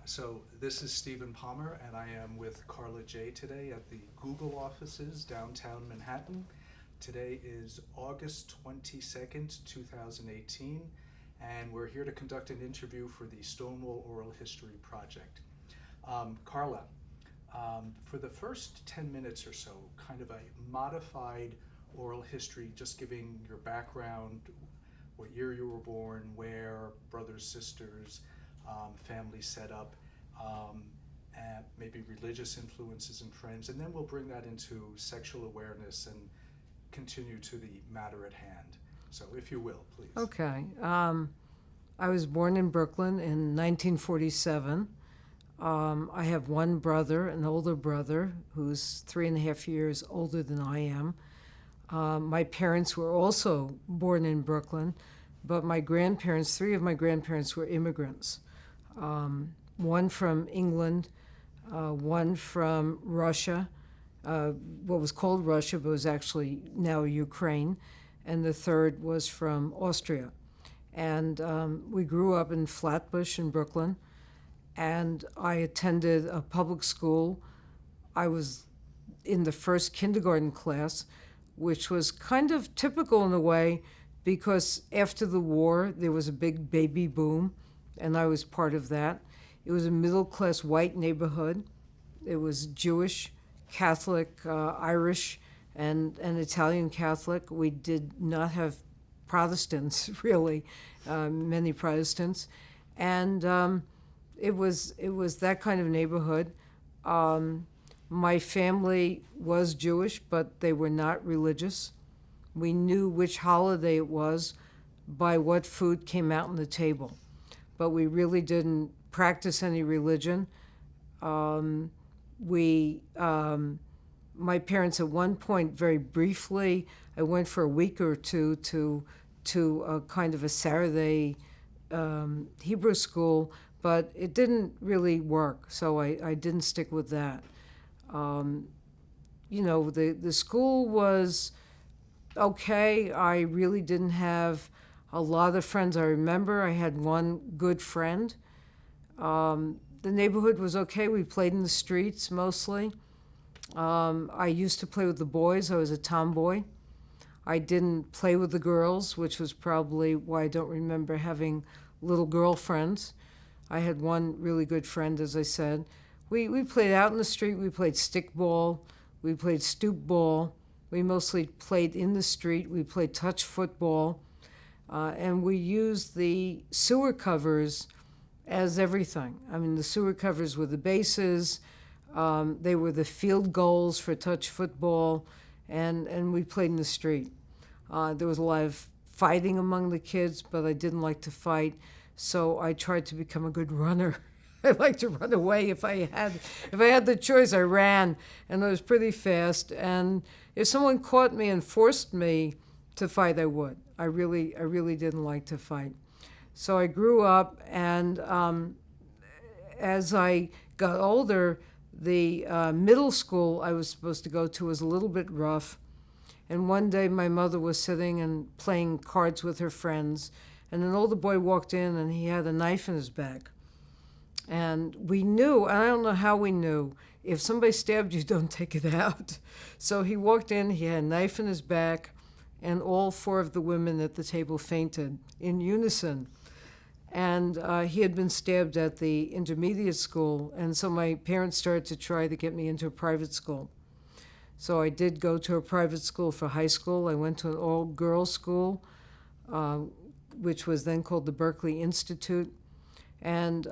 So this is Stephen Palmer, and I am with Karla J today at the Google offices downtown Manhattan. Today is August 22nd, 2018, and we're here to conduct an interview for the Stonewall Oral History Project. Karla, for the first 10 minutes or so, kind of a modified oral history, just giving your background, what year you were born, where, brothers, sisters, family setup, and maybe religious influences and friends, and then we'll bring that into sexual awareness and continue to the matter at hand. So if you will, please. Okay. I was born in Brooklyn in 1947. I have one brother, an older brother, who's 3.5 years older than I am. My parents were also born in Brooklyn, but my grandparents, 3 of my grandparents were immigrants. One from England, one from Russia, what was called Russia, but was actually now Ukraine, and the third was from Austria. And we grew up in Flatbush in Brooklyn, and I attended a public school. I was in the first kindergarten class, which was kind of typical in a way, because after the war, there was a big baby boom, and I was part of that. It was a middle-class white neighborhood. It was Jewish, Catholic, Irish, and Italian Catholic. We did not have Protestants, really, many Protestants. And it was that kind of neighborhood. My family was Jewish, but they were not religious. We knew which holiday it was by what food came out on the table, but we really didn't practice any religion. My parents at one point, very briefly, I went for a week or two to a kind of a Saturday Hebrew school, but it didn't really work, so I didn't stick with that. The school was okay. I really didn't have a lot of friends. I remember I had one good friend. The neighborhood was okay. We played in the streets mostly. I used to play with the boys. I was a tomboy. I didn't play with the girls, which was probably why I don't remember having little girlfriends. I had one really good friend, as I said. We played out in the street. We played stickball. We played stoop ball. We mostly played in the street. We played touch football. And we used the sewer covers as everything. I mean, the sewer covers were the bases. They were the field goals for touch football. And we played in the street. There was a lot of fighting among the kids, but I didn't like to fight. So I tried to become a good runner. I liked to run away. If I had the choice, I ran, and I was pretty fast. And if someone caught me and forced me to fight, I would. I really didn't like to fight. So I grew up, and as I got older, the middle school I was supposed to go to was a little bit rough. And one day my mother was sitting and playing cards with her friends, and an older boy walked in, and he had a knife in his back. And we knew, and I don't know how we knew, if somebody stabbed you, don't take it out. So he walked in, he had a knife in his back, and all 4 of the women at the table fainted in unison. And he had been stabbed at the intermediate school, and so my parents started to try to get me into a private school. So I did go to a private school for high school. I went to an all-girls school, which was then called the Berkeley Institute. And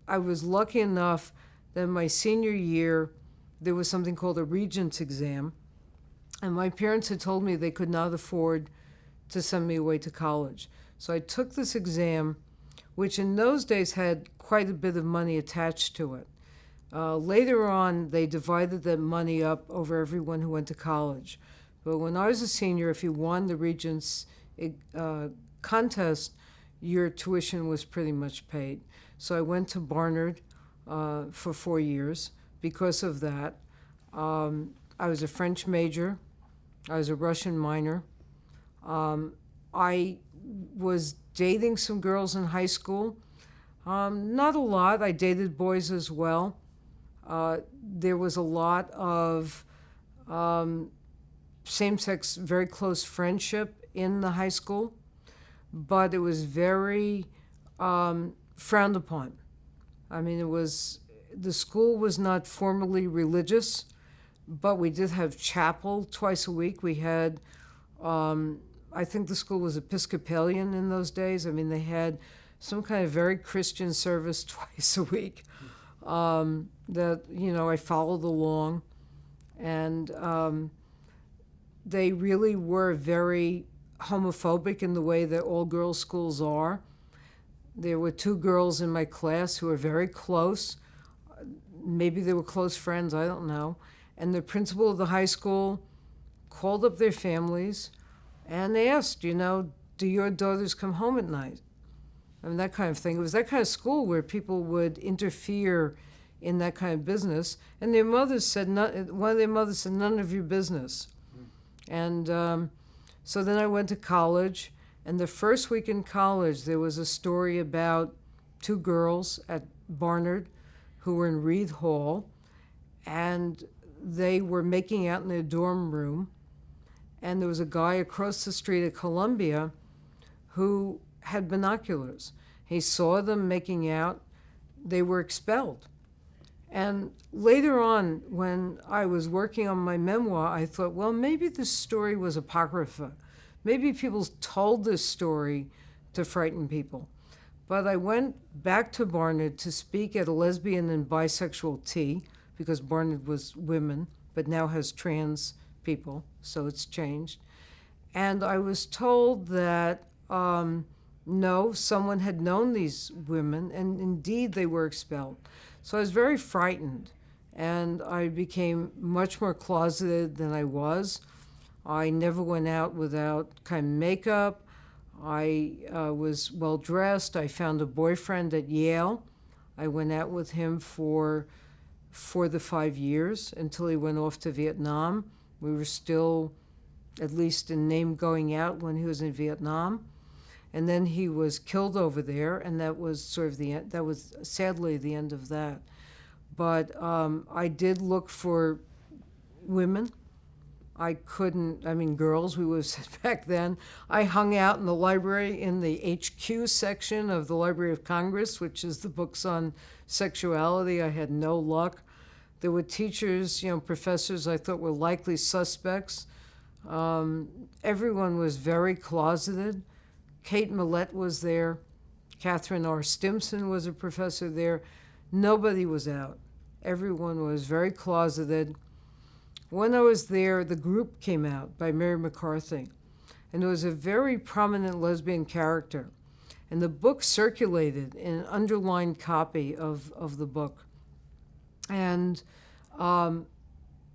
I was lucky enough that my senior year, there was something called a Regents exam. And my parents had told me they could not afford to send me away to college. So I took this exam, which in those days had quite a bit of money attached to it. Later on, they divided that money up over everyone who went to college. But when I was a senior, if you won the Regents contest, your tuition was pretty much paid. So I went to Barnard for 4 years because of that. I was a French major. I was a Russian minor. I was dating some girls in high school. Not a lot. I dated boys as well. There was a lot of same-sex, very close friendship in the high school, but it was very frowned upon. I mean, the school was not formally religious, but we did have chapel twice a week. We had, I think the school was Episcopalian in those days. I mean, they had some kind of very Christian service twice a week that, I followed along. And they really were very homophobic in the way that all girls' schools are. There were 2 girls in my class who were very close. Maybe they were close friends, I don't know. And the principal of the high school called up their families and they asked, do your daughters come home at night? I mean, that kind of thing. It was that kind of school where people would interfere in that kind of business. And their mothers said, one of their mothers said, none of your business. And so then I went to college. And the first week in college, there was a story about 2 girls at Barnard who were in Reed Hall, and they were making out in their dorm room. And there was a guy across the street at Columbia who had binoculars. He saw them making out. They were expelled. And later on, when I was working on my memoir, I thought, well, maybe this story was apocrypha. Maybe people told this story to frighten people. But I went back to Barnard to speak at a lesbian and bisexual tea, because Barnard was women, but now has trans people, so it's changed. And I was told that, no, someone had known these women, and indeed they were expelled. So I was very frightened, and I became much more closeted than I was. I never went out without kind of makeup. I was well dressed. I found a boyfriend at Yale. I went out with him for 4 to 5 years until he went off to Vietnam. We were still, at least in name, going out when he was in Vietnam. And then he was killed over there, and that was sort of the end. That was sadly the end of that. But I did look for women. Girls, we would have said back then. I hung out in the library in the HQ section of the Library of Congress, which is the books on sexuality. I had no luck. There were teachers, professors I thought were likely suspects. Everyone was very closeted. Kate Millett was there. Catherine R. Stimson was a professor there. Nobody was out. Everyone was very closeted. When I was there, The Group came out by Mary McCarthy, and it was a very prominent lesbian character. And the book circulated in an underlined copy of the book. And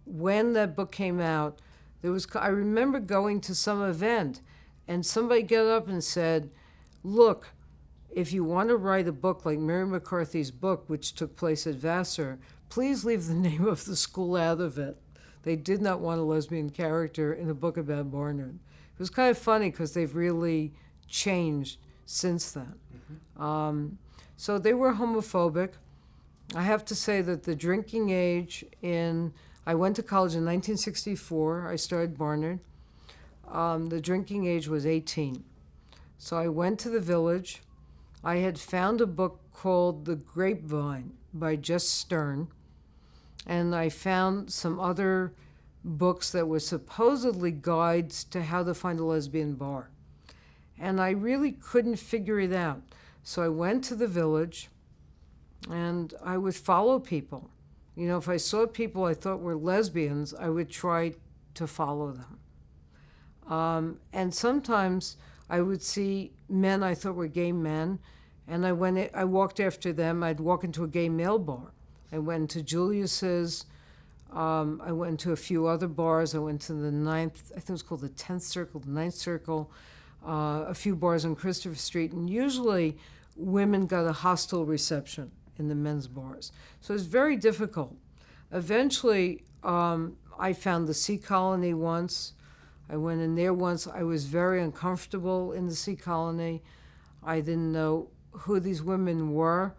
when that book came out, I remember going to some event, and somebody got up and said, look, if you want to write a book like Mary McCarthy's book, which took place at Vassar, please leave the name of the school out of it. They did not want a lesbian character in a book about Barnard. It was kind of funny because they've really changed since then. Mm-hmm. So they were homophobic. I have to say that the drinking age I went to college in 1964. I started Barnard. The drinking age was 18. So I went to the Village. I had found a book called The Grapevine by Jess Stern, and I found some other books that were supposedly guides to how to find a lesbian bar. And I really couldn't figure it out. So I went to the Village, and I would follow people. If I saw people I thought were lesbians, I would try to follow them. And sometimes I would see men I thought were gay men, and I walked after them. I'd walk into a gay male bar. I went to Julius's. I went to a few other bars. I went to the 9th, I think it was called the 10th Circle, the 9th Circle, a few bars on Christopher Street. And usually women got a hostile reception in the men's bars. So it was very difficult. Eventually, I found the Sea Colony once. I went in there once. I was very uncomfortable in the Sea Colony. I didn't know who these women were.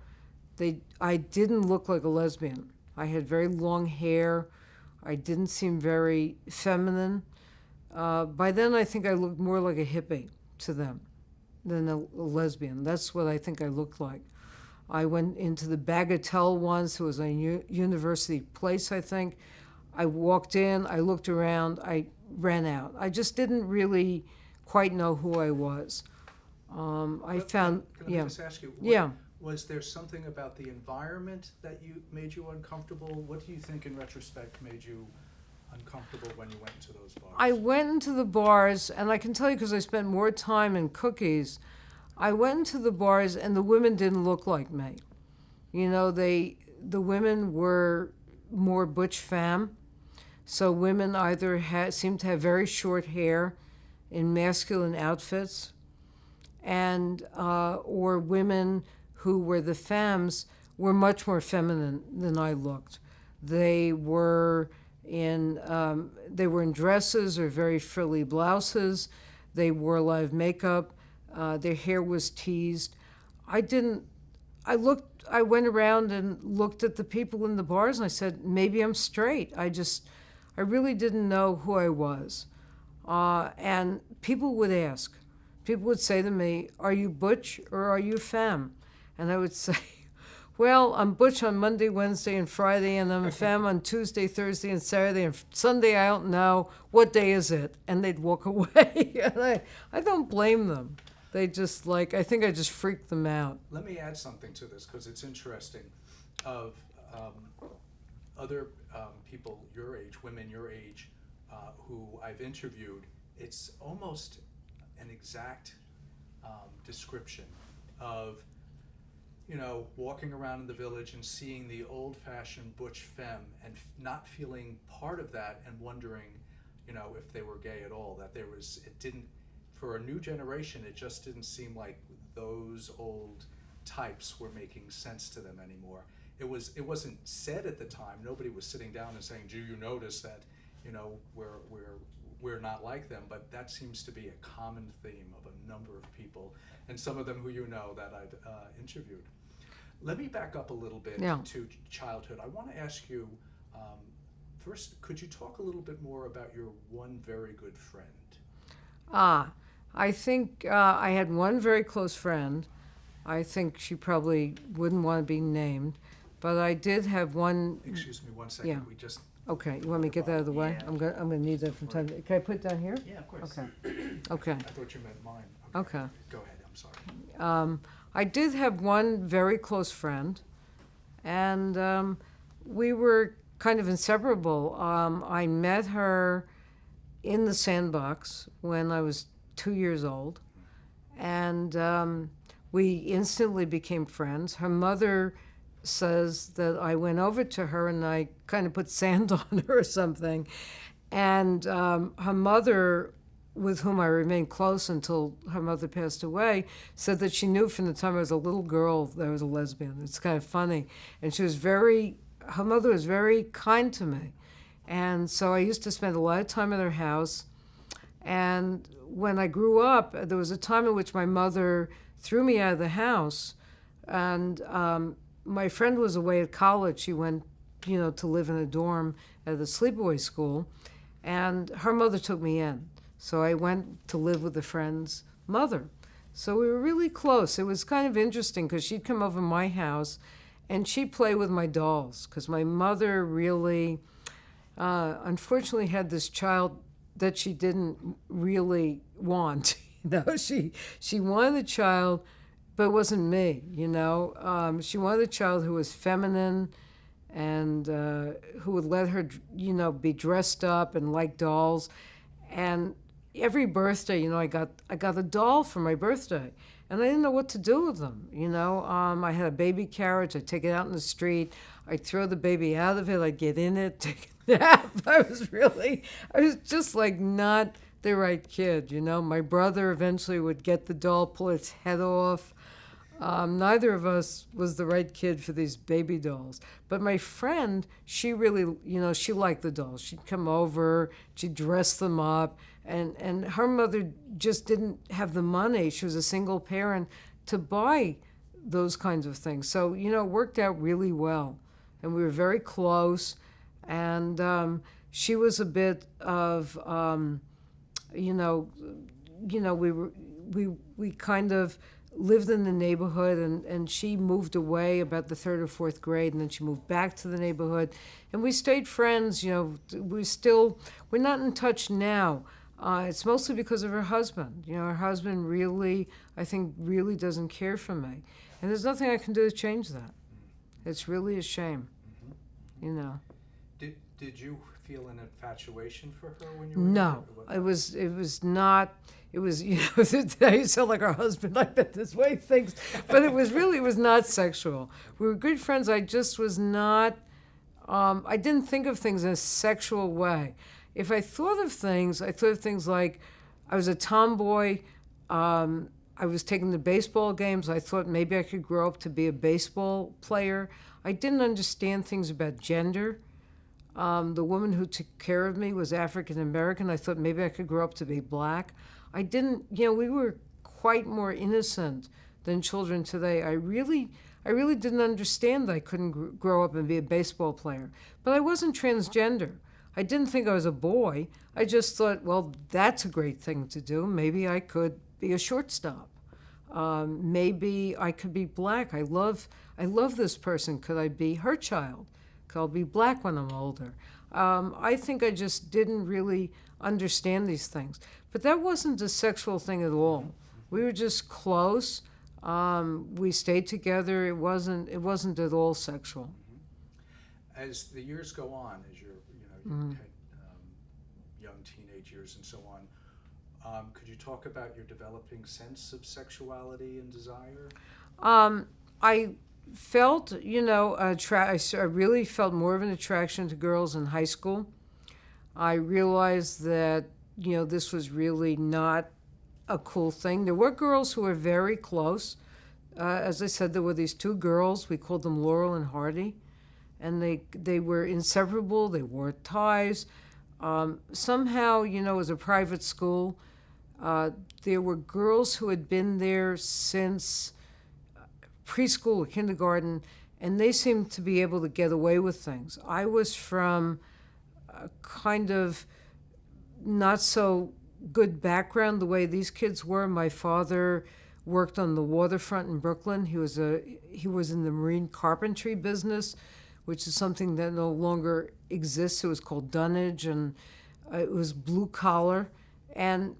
I didn't look like a lesbian. I had very long hair. I didn't seem very feminine. By then, I think I looked more like a hippie to them than a lesbian. That's what I think I looked like. I went into the Bagatelle once. It was a university place, I think. I walked in, I looked around, I ran out. I just didn't really quite know who I was. Can I just ask you? Was there something about the environment that made you uncomfortable? What do you think, in retrospect, made you uncomfortable when you went into those bars? I went into the bars, and I can tell you because I spent more time in cookies. I went into the bars, and the women didn't look like me. You know, the women were more butch femme. So women either seemed to have very short hair in masculine outfits, and or women who were the femmes were much more feminine than I looked. They were in dresses or very frilly blouses. They wore a lot of makeup. Their hair was teased. I went around and looked at the people in the bars, and I said, maybe I'm straight. I really didn't know who I was. And people would ask. People would say to me, are you butch or are you femme? And I would say, well, I'm butch on Monday, Wednesday, and Friday, and I'm a femme on Tuesday, Thursday, and Saturday, and Sunday I don't know. What day is it? And they'd walk away. And I don't blame them. They just I think I just freaked them out. Let me add something to this because it's interesting. Of other people your age, women your age, who I've interviewed, it's almost an exact description of, walking around in the village and seeing the old-fashioned butch femme and not feeling part of that and wondering, if they were gay at all. For a new generation, it just didn't seem like those old types were making sense to them anymore. It wasn't said at the time. Nobody was sitting down and saying, do you notice that, we're not like them? But that seems to be a common theme of a number of people, and some of them who that I've interviewed. Let me back up a little bit to childhood. I want to ask you, first, could you talk a little bit more about your one very good friend? I think I had one very close friend. I think she probably wouldn't want to be named, but I did have one. Excuse me 1 second. Yeah. We just. Okay, you want me to get that out of the way? Yeah. I'm gonna need that from time to. Can I put it down here? Yeah, of course. Okay. Okay. I thought you meant mine. Okay. Go ahead. I'm sorry. I did have one very close friend, and we were kind of inseparable. I met her in the Sandbox when I was 2 years old, and we instantly became friends. Her mother says that I went over to her and I kind of put sand on her or something, and her mother, with whom I remained close until her mother passed away, said that she knew from the time I was a little girl that I was a lesbian. It's kind of funny. And her mother was very kind to me. And so I used to spend a lot of time at her house. And when I grew up, there was a time in which my mother threw me out of the house. And my friend was away at college. She went, to live in a dorm at the sleepaway school. And her mother took me in. So I went to live with a friend's mother. So we were really close. It was kind of interesting because she'd come over to my house and she'd play with my dolls because my mother really, unfortunately, had this child that she didn't really want. She wanted a child, but it wasn't me. She wanted a child who was feminine and who would let her, be dressed up and like dolls. And every birthday, I got a doll for my birthday, and I didn't know what to do with them. I had a baby carriage. I'd take it out in the street. I'd throw the baby out of it. I'd get in it, take a nap. I was just not the right kid. My brother eventually would get the doll, pull its head off. Neither of us was the right kid for these baby dolls. But my friend, she really, she liked the dolls. She'd come over, she'd dress them up, and her mother just didn't have the money. She was a single parent to buy those kinds of things. So, it worked out really well. And we were very close. And she was a bit of, we kind of lived in the neighborhood, and she moved away about the third or fourth grade, and then she moved back to the neighborhood, and we stayed friends. We're not in touch now. It's mostly because of her husband. Her husband really, I think, really doesn't care for me, and there's nothing I can do to change that. It's really a shame. Did you feel an infatuation for her when you were No, there? it was not. It was, today you sound like our husband. I bet this way thinks, but it was not sexual. We were good friends. I just was not. I didn't think of things in a sexual way. If I thought of things like I was a tomboy. I was taking the baseball games. I thought maybe I could grow up to be a baseball player. I didn't understand things about gender. The woman who took care of me was African American. I thought maybe I could grow up to be black. I didn't, we were quite more innocent than children today. I really didn't understand that I couldn't grow up and be a baseball player. But I wasn't transgender. I didn't think I was a boy. I just thought, well, that's a great thing to do. Maybe I could be a shortstop. Maybe I could be black. I love this person. Could I be her child? Could I be black when I'm older? I think I just didn't really understand these things. But that wasn't a sexual thing at all. We were just close. We stayed together. It wasn't at all sexual. As the years go on, as you had young teenage years and so on, could you talk about your developing sense of sexuality and desire? I felt, I really felt more of an attraction to girls in high school. I realized that, this was really not a cool thing. There were girls who were very close. As I said, there were these two girls. We called them Laurel and Hardy. And they were inseparable. They wore ties. Somehow, it was a private school. There were girls who had been there since preschool or kindergarten, and they seemed to be able to get away with things. I was from a kind of not so good background the way these kids were. My father worked on the waterfront in Brooklyn. He was in the marine carpentry business, which is something that no longer exists. It was called dunnage, and it was blue collar. And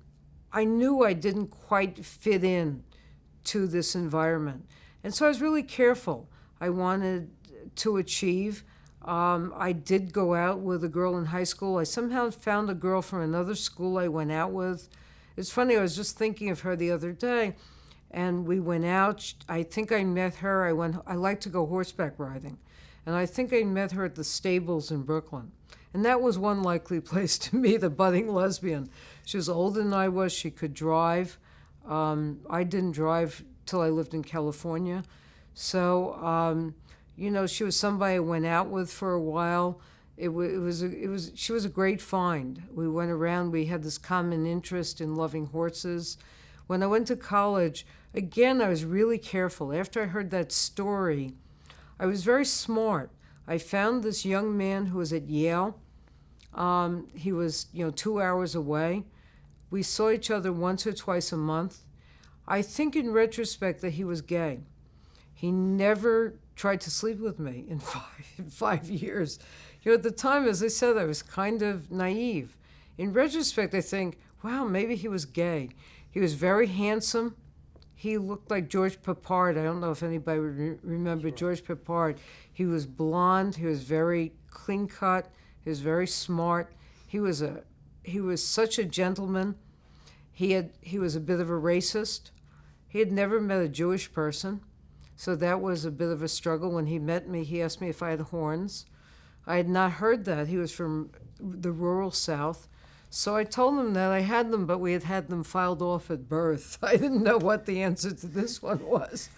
I knew I didn't quite fit in to this environment. And so I was really careful. I wanted to achieve. I did go out with a girl in high school. I somehow found a girl from another school I went out with. It's funny, I was just thinking of her the other day, and we went out. I think I met her. I like to go horseback riding. And I think I met her at the stables in Brooklyn. And that was one likely place to meet a budding lesbian. She was older than I was. She could drive. I didn't drive till I lived in California. So, she was somebody I went out with for a while. She was a great find. We went around. We had this common interest in loving horses. When I went to college, again, I was really careful. After I heard that story, I was very smart. I found this young man who was at Yale. He was, 2 hours away. We saw each other once or twice a month. I think in retrospect that he was gay. He never tried to sleep with me in 5 years. At the time, as I said, I was kind of naive. In retrospect, I think, wow, maybe he was gay. He was very handsome. He looked like George Peppard. I don't know if anybody remember Sure. George Peppard. He was blonde. He was very clean cut. He was very smart. He was such a gentleman. He was a bit of a racist. He had never met a Jewish person, so that was a bit of a struggle. When he met me, he asked me if I had horns. I had not heard that. He was from the rural South. So I told him that I had them, but we had them filed off at birth. I didn't know what the answer to this one was.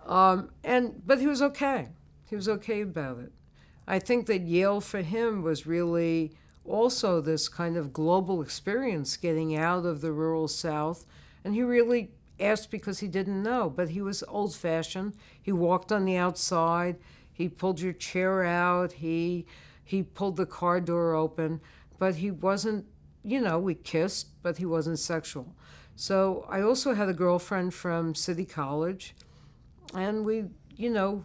But he was okay. He was okay about it. I think that Yale for him was really also this kind of global experience, getting out of the rural South. And he really asked because he didn't know, but he was old-fashioned. He walked on the outside. He pulled your chair out. He pulled the car door open, but he wasn't, we kissed, but he wasn't sexual. So I also had a girlfriend from City College, and we,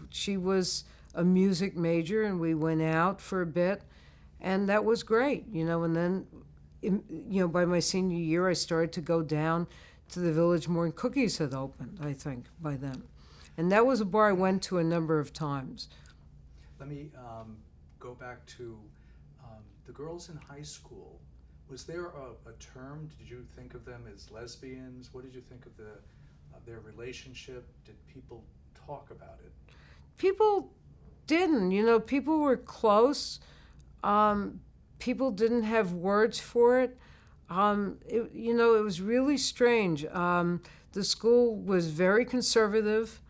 she was a music major, and we went out for a bit, and that was great, and then, by my senior year, I started to go down to the Village more, and Cookies had opened, I think, by then. And that was a bar I went to a number of times. Let me go back to the girls in high school. Was there a term? Did you think of them as lesbians? What did you think of their relationship? Did people talk about it? People didn't. People were close. People didn't have words for it. It was really strange. The school was very conservative.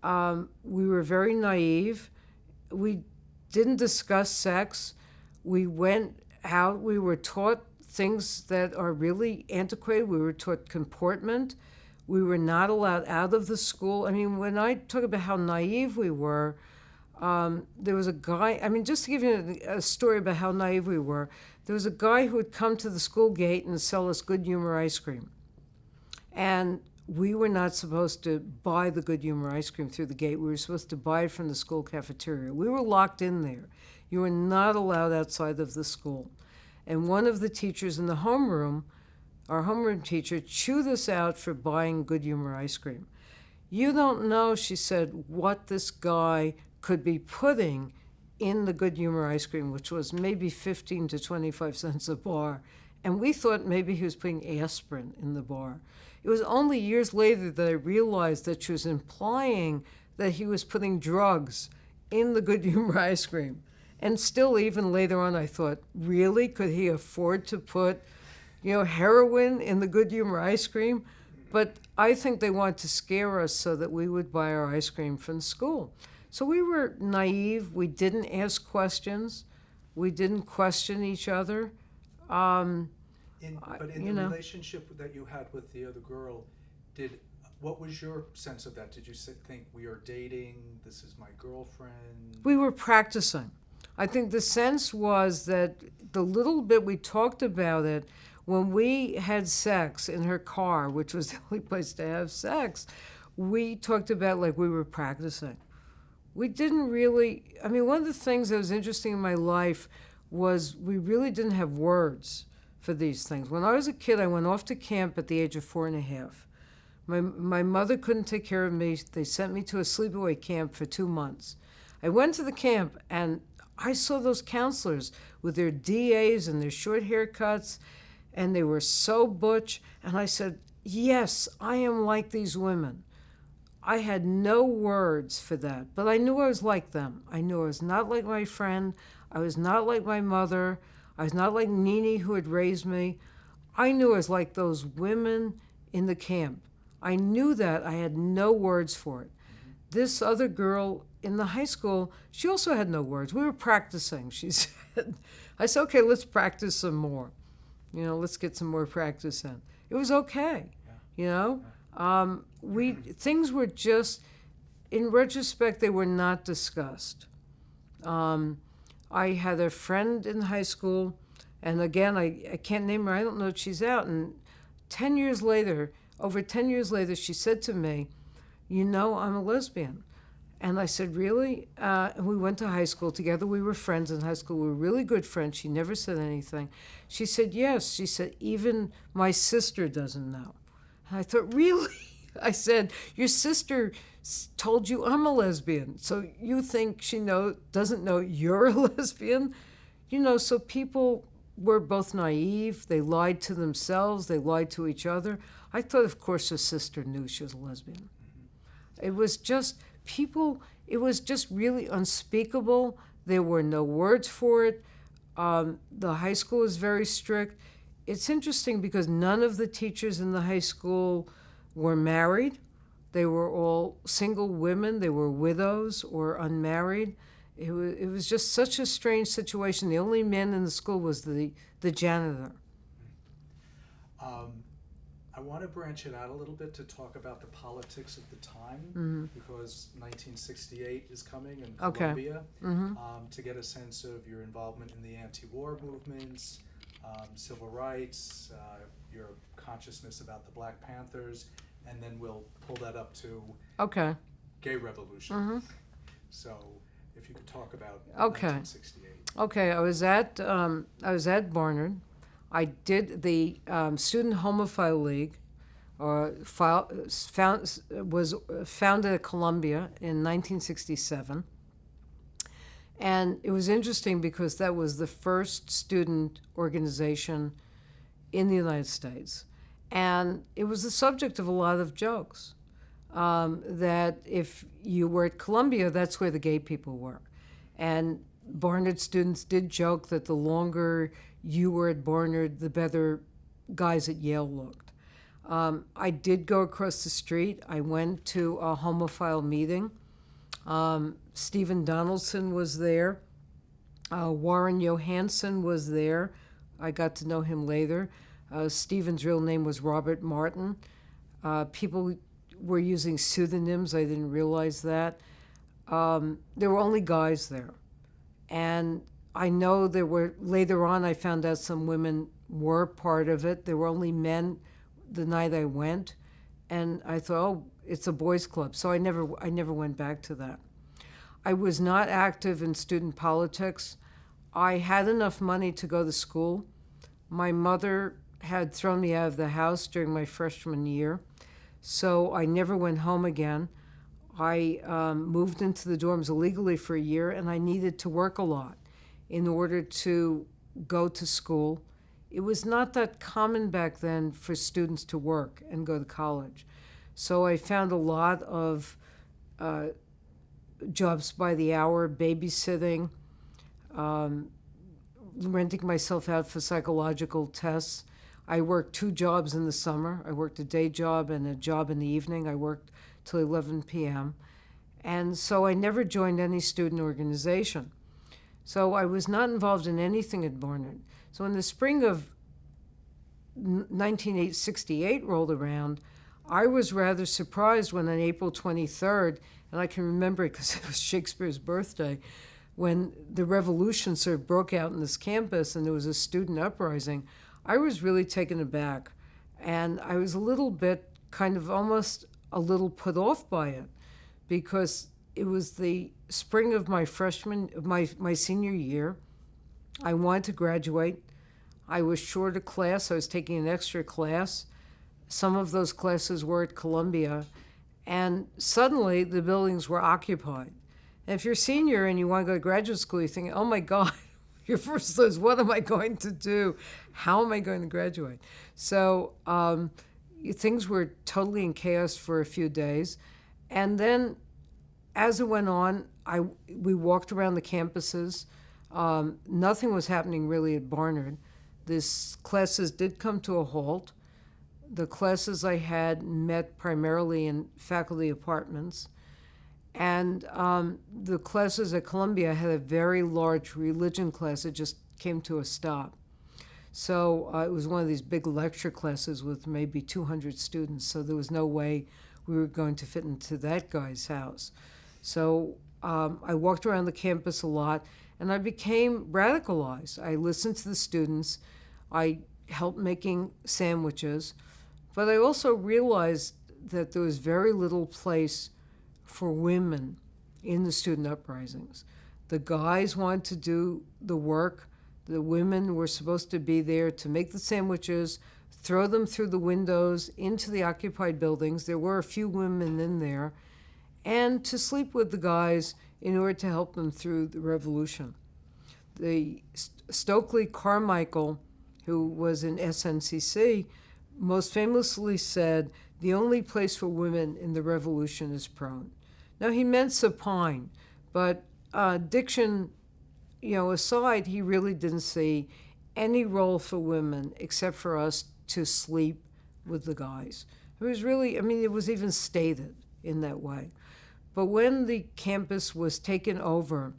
We were very naive. We didn't discuss sex. We went out. We were taught things that are really antiquated. We were taught comportment. We were not allowed out of the school. I mean, when I talk about how naive we were, there was a guy, just to give you a story about how naive we were, there was a guy who would come to the school gate and sell us Good Humor ice cream. And we were not supposed to buy the Good Humor ice cream through the gate. We were supposed to buy it from the school cafeteria. We were locked in there. You were not allowed outside of the school. And one of the teachers in the homeroom, our homeroom teacher, chewed us out for buying Good Humor ice cream. You don't know, she said, what this guy could be putting in the Good Humor ice cream, which was maybe 15 to 25 cents a bar. And we thought maybe he was putting aspirin in the bar. It was only years later that I realized that she was implying that he was putting drugs in the Good Humor ice cream. And still, even later on, I thought, really? Could he afford to put, heroin in the Good Humor ice cream? But I think they wanted to scare us so that we would buy our ice cream from school. So we were naive. We didn't ask questions. We didn't question each other. But in the relationship that you had with the other girl, what was your sense of that? Did you think, we are dating, this is my girlfriend? We were practicing. I think the sense was that the little bit we talked about it, when we had sex in her car, which was the only place to have sex, we talked about like we were practicing. We didn't really, one of the things that was interesting in my life was we really didn't have words for these things. When I was a kid, I went off to camp at the age of 4.5. My mother couldn't take care of me. They sent me to a sleepaway camp for 2 months. I went to the camp and I saw those counselors with their DAs and their short haircuts, and they were so butch. And I said, yes, I am like these women. I had no words for that, but I knew I was like them. I knew I was not like my friend. I was not like my mother. I was not like Nini, who had raised me. I knew I was like those women in the camp. I knew that. I had no words for it. This other girl in the high school, she also had no words. We were practicing, she said. I said, okay, let's practice some more. Let's get some more practice in. It was okay, things were just, in retrospect, they were not discussed. I had a friend in high school, and again, I can't name her, I don't know if she's out, and 10 years later, over 10 years later, she said to me, I'm a lesbian. And I said, really? And we went to high school together. We were friends in high school. We were really good friends. She never said anything. She said, yes. She said, even my sister doesn't know. And I thought, really? I said, your sister told you I'm a lesbian, so you think she doesn't know you're a lesbian? So people were both naive. They lied to themselves. They lied to each other. I thought, of course, her sister knew she was a lesbian. It was just it was just really unspeakable. There were no words for it. The high school was very strict. It's interesting because none of the teachers in the high school were married. They were all single women. They were widows or unmarried. It was just such a strange situation. The only man in the school was the janitor. I want to branch it out a little bit to talk about the politics of the time, because 1968 is coming in Colombia, to get a sense of your involvement in the anti-war movements, civil rights, your consciousness about the Black Panthers, and then we'll pull that up to gay revolution. So if you could talk about 1968. Okay, I was at Barnard. I did the Student Homophile League, was founded at Columbia in 1967. And it was interesting because that was the first student organization in the United States. And it was the subject of a lot of jokes, that if you were at Columbia, that's where the gay people were. And Barnard students did joke that the longer you were at Barnard, the better guys at Yale looked. I did go across the street. I went to a homophile meeting. Stephen Donaldson was there. Warren Johansson was there. I got to know him later. Stephen's real name was Robert Martin. People were using pseudonyms. I didn't realize that. There were only guys there. And I know there were, later on I found out some women were part of it. There were only men the night I went. And I thought, oh, it's a boys' club. So I never went back to that. I was not active in student politics. I had enough money to go to school. My mother had thrown me out of the house during my freshman year, so I never went home again. I moved into the dorms illegally for a year, and I needed to work a lot in order to go to school. It was not that common back then for students to work and go to college. So I found a lot of jobs by the hour, babysitting, renting myself out for psychological tests. I worked 2 jobs in the summer. I worked a day job and a job in the evening. I worked till 11 p.m. And so I never joined any student organization. So I was not involved in anything at Barnard. So in the spring of 1968 rolled around, I was rather surprised when on April 23rd, and I can remember it because it was Shakespeare's birthday, when the revolution sort of broke out in this campus and there was a student uprising. I was really taken aback, and I was a little bit kind of almost a little put off by it, because it was the spring of my my senior year. I wanted to graduate. I was short a class. I was taking an extra class. Some of those classes were at Columbia, and suddenly the buildings were occupied. And if you're a senior and you want to go to graduate school, you're thinking, oh my God, your first thought is, what am I going to do? How am I going to graduate? So things were totally in chaos for a few days. And then as it went on, we walked around the campuses. Nothing was happening really at Barnard. These classes did come to a halt. The classes I had met primarily in faculty apartments. And the classes at Columbia had a very large religion class. It just came to a stop. So it was one of these big lecture classes with maybe 200 students. So there was no way we were going to fit into that guy's house. So I walked around the campus a lot, and I became radicalized. I listened to the students. I helped making sandwiches. But I also realized that there was very little place for women in the student uprisings. The guys wanted to do the work. The women were supposed to be there to make the sandwiches, throw them through the windows into the occupied buildings. There were a few women in there, and to sleep with the guys in order to help them through the revolution. The Stokely Carmichael, who was in SNCC, most famously said, the only place for women in the revolution is prone. Now, he meant supine, but diction, aside, he really didn't see any role for women except for us to sleep with the guys. It was really, it was even stated in that way. But when the campus was taken over,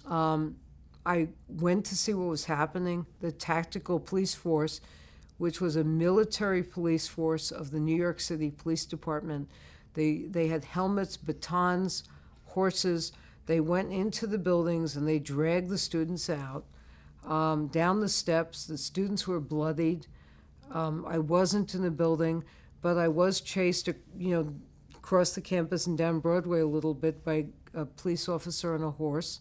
I went to see what was happening. The tactical police force which was a military police force of the New York City Police Department. They had helmets, batons, horses. They went into the buildings and they dragged the students out down the steps. The students were bloodied. I wasn't in the building, but I was chased, across the campus and down Broadway a little bit by a police officer on a horse.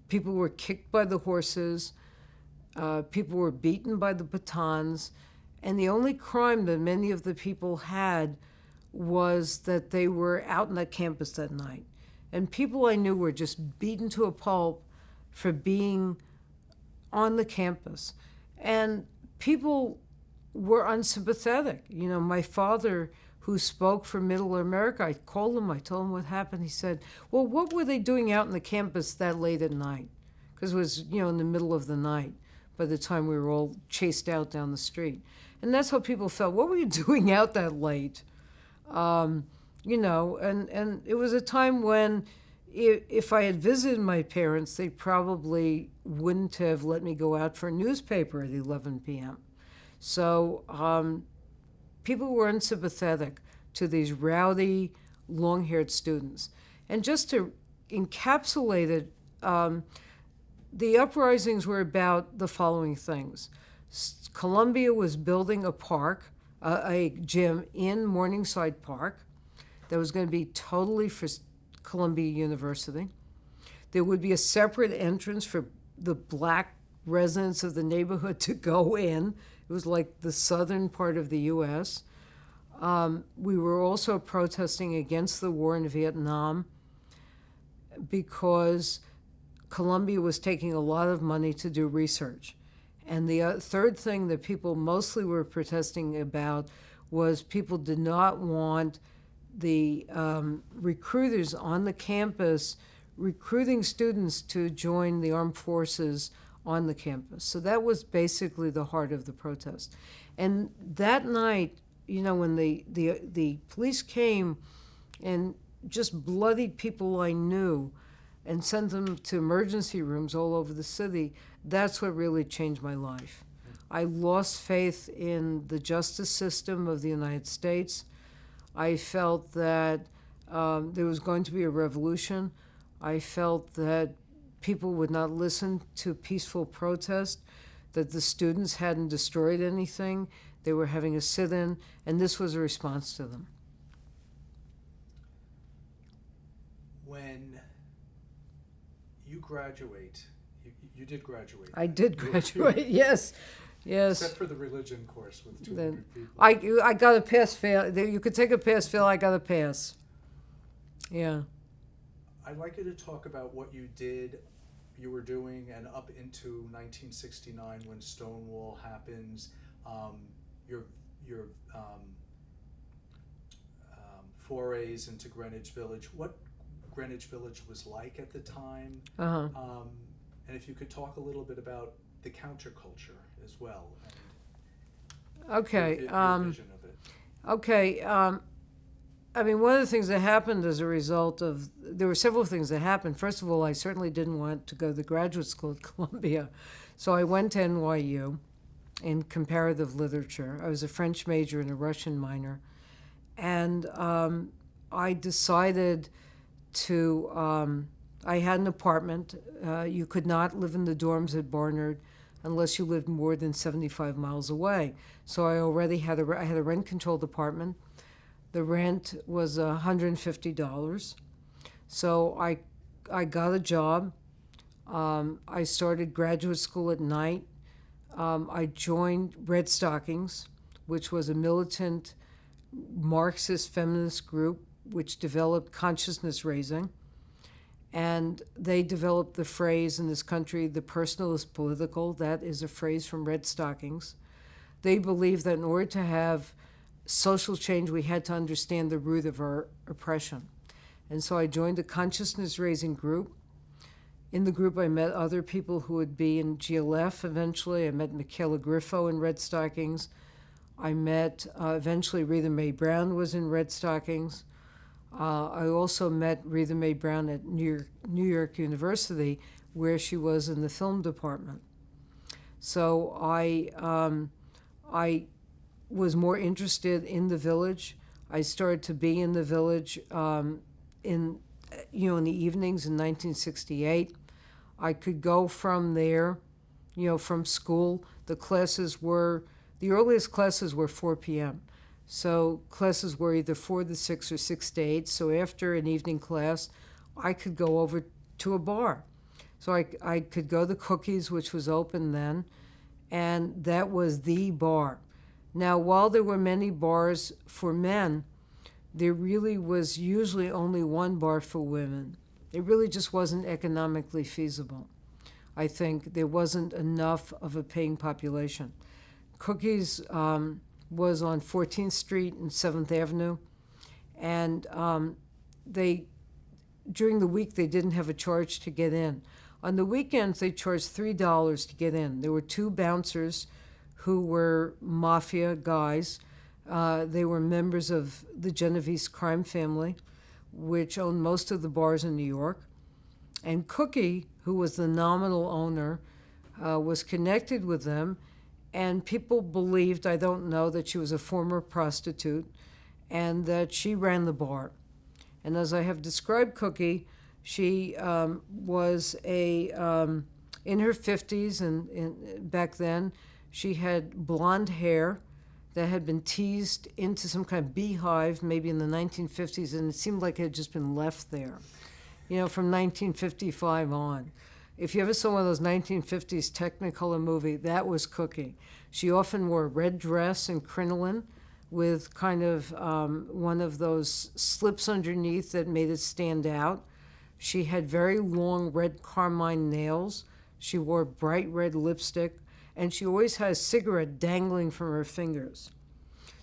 People were kicked by the horses. People were beaten by the batons. And the only crime that many of the people had was that they were out on the campus that night. And people I knew were just beaten to a pulp for being on the campus. And people were unsympathetic. My father, who spoke for Middle America, I called him, I told him what happened. He said, well, what were they doing out on the campus that late at night? Because it was, in the middle of the night by the time we were all chased out down the street. And that's how people felt. What were you doing out that late? And it was a time when if I had visited my parents, they probably wouldn't have let me go out for a newspaper at 11 p.m. So people were unsympathetic to these rowdy, long-haired students. And just to encapsulate it, the uprisings were about the following things. Columbia was building a park, a gym in Morningside Park that was going to be totally for Columbia University. There would be a separate entrance for the black residents of the neighborhood to go in. It was like the southern part of the U.S. We were also protesting against the war in Vietnam because Columbia was taking a lot of money to do research. And the third thing that people mostly were protesting about was people did not want the recruiters on the campus recruiting students to join the armed forces on the campus. So that was basically the heart of the protest. And that night, when the police came and just bloodied people I knew and sent them to emergency rooms all over the city, that's what really changed my life. I lost faith in the justice system of the United States. I felt that there was going to be a revolution. I felt that people would not listen to peaceful protest, that the students hadn't destroyed anything. They were having a sit-in, and this was a response to them. When you graduate, you did graduate. I did graduate, yes. Except for the religion course with 200 people. I got a pass-fail. You could take a pass-fail, I got a pass. Yeah. I'd like you to talk about what you were doing, and up into 1969 when Stonewall happens, your forays into Greenwich Village, what Greenwich Village was like at the time, and if you could talk a little bit about the counterculture as well. And okay. Your vision of it. Okay. One of the things that happened as a result of, there were several things that happened. First of all, I certainly didn't want to go to graduate school at Columbia. So I went to NYU in comparative literature. I was a French major and a Russian minor. And I decided to, I had an apartment. You could not live in the dorms at Barnard unless you lived more than 75 miles away. So I already had a rent-controlled apartment. The rent was $150. So I got a job. I started graduate school at night. I joined Red Stockings, which was a militant Marxist feminist group which developed consciousness raising. And they developed the phrase in this country, the personal is political. That is a phrase from Red Stockings. They believed that in order to have social change, we had to understand the root of our oppression. And so I joined a consciousness-raising group. In the group, I met other people who would be in GLF eventually. I met Michaela Griffo in Red Stockings. I met, eventually, Rita Mae Brown was in Red Stockings. I also met Rita Mae Brown at New York University, where she was in the film department. So I was more interested in the village. I started to be in the village in in the evenings in 1968. I could go from there, from school. The earliest classes were 4 p.m. So classes were either 4 to 6 or 6 to 8. So after an evening class, I could go over to a bar. So I could go to Cookies, which was open then, and that was the bar. Now, while there were many bars for men, there really was usually only one bar for women. It really just wasn't economically feasible. I think there wasn't enough of a paying population. Cookies was on 14th Street and 7th Avenue, and during the week they didn't have a charge to get in. On the weekends they charged $3 to get in. There were 2 bouncers who were mafia guys. They were members of the Genovese crime family, which owned most of the bars in New York. And Cookie, who was the nominal owner, was connected with them, and people believed, I don't know, that she was a former prostitute and that she ran the bar. And as I have described Cookie, she was in her 50s, and back then she had blonde hair that had been teased into some kind of beehive, maybe in the 1950s, and it seemed like it had just been left there, from 1955 on. If you ever saw one of those 1950s Technicolor movie, that was Cookie. She often wore a red dress and crinoline with kind of one of those slips underneath that made it stand out. She had very long red carmine nails. She wore bright red lipstick, and she always had a cigarette dangling from her fingers.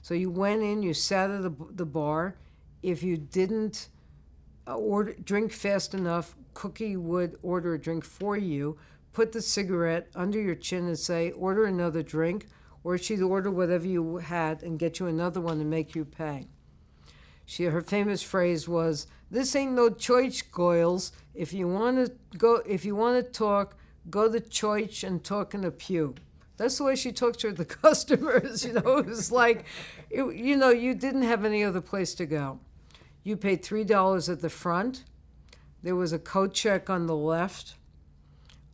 So you went in, you sat at the bar. If you didn't drink fast enough, Cookie would order a drink for you, put the cigarette under your chin and say, order another drink, or she'd order whatever you had and get you another one and make you pay. Her famous phrase was, "This ain't no church, girls. If you want to talk, go to church and talk in a pew." That's the way she talked to the customers. It was like, you didn't have any other place to go. You paid $3 at the front. There was a coat check on the left.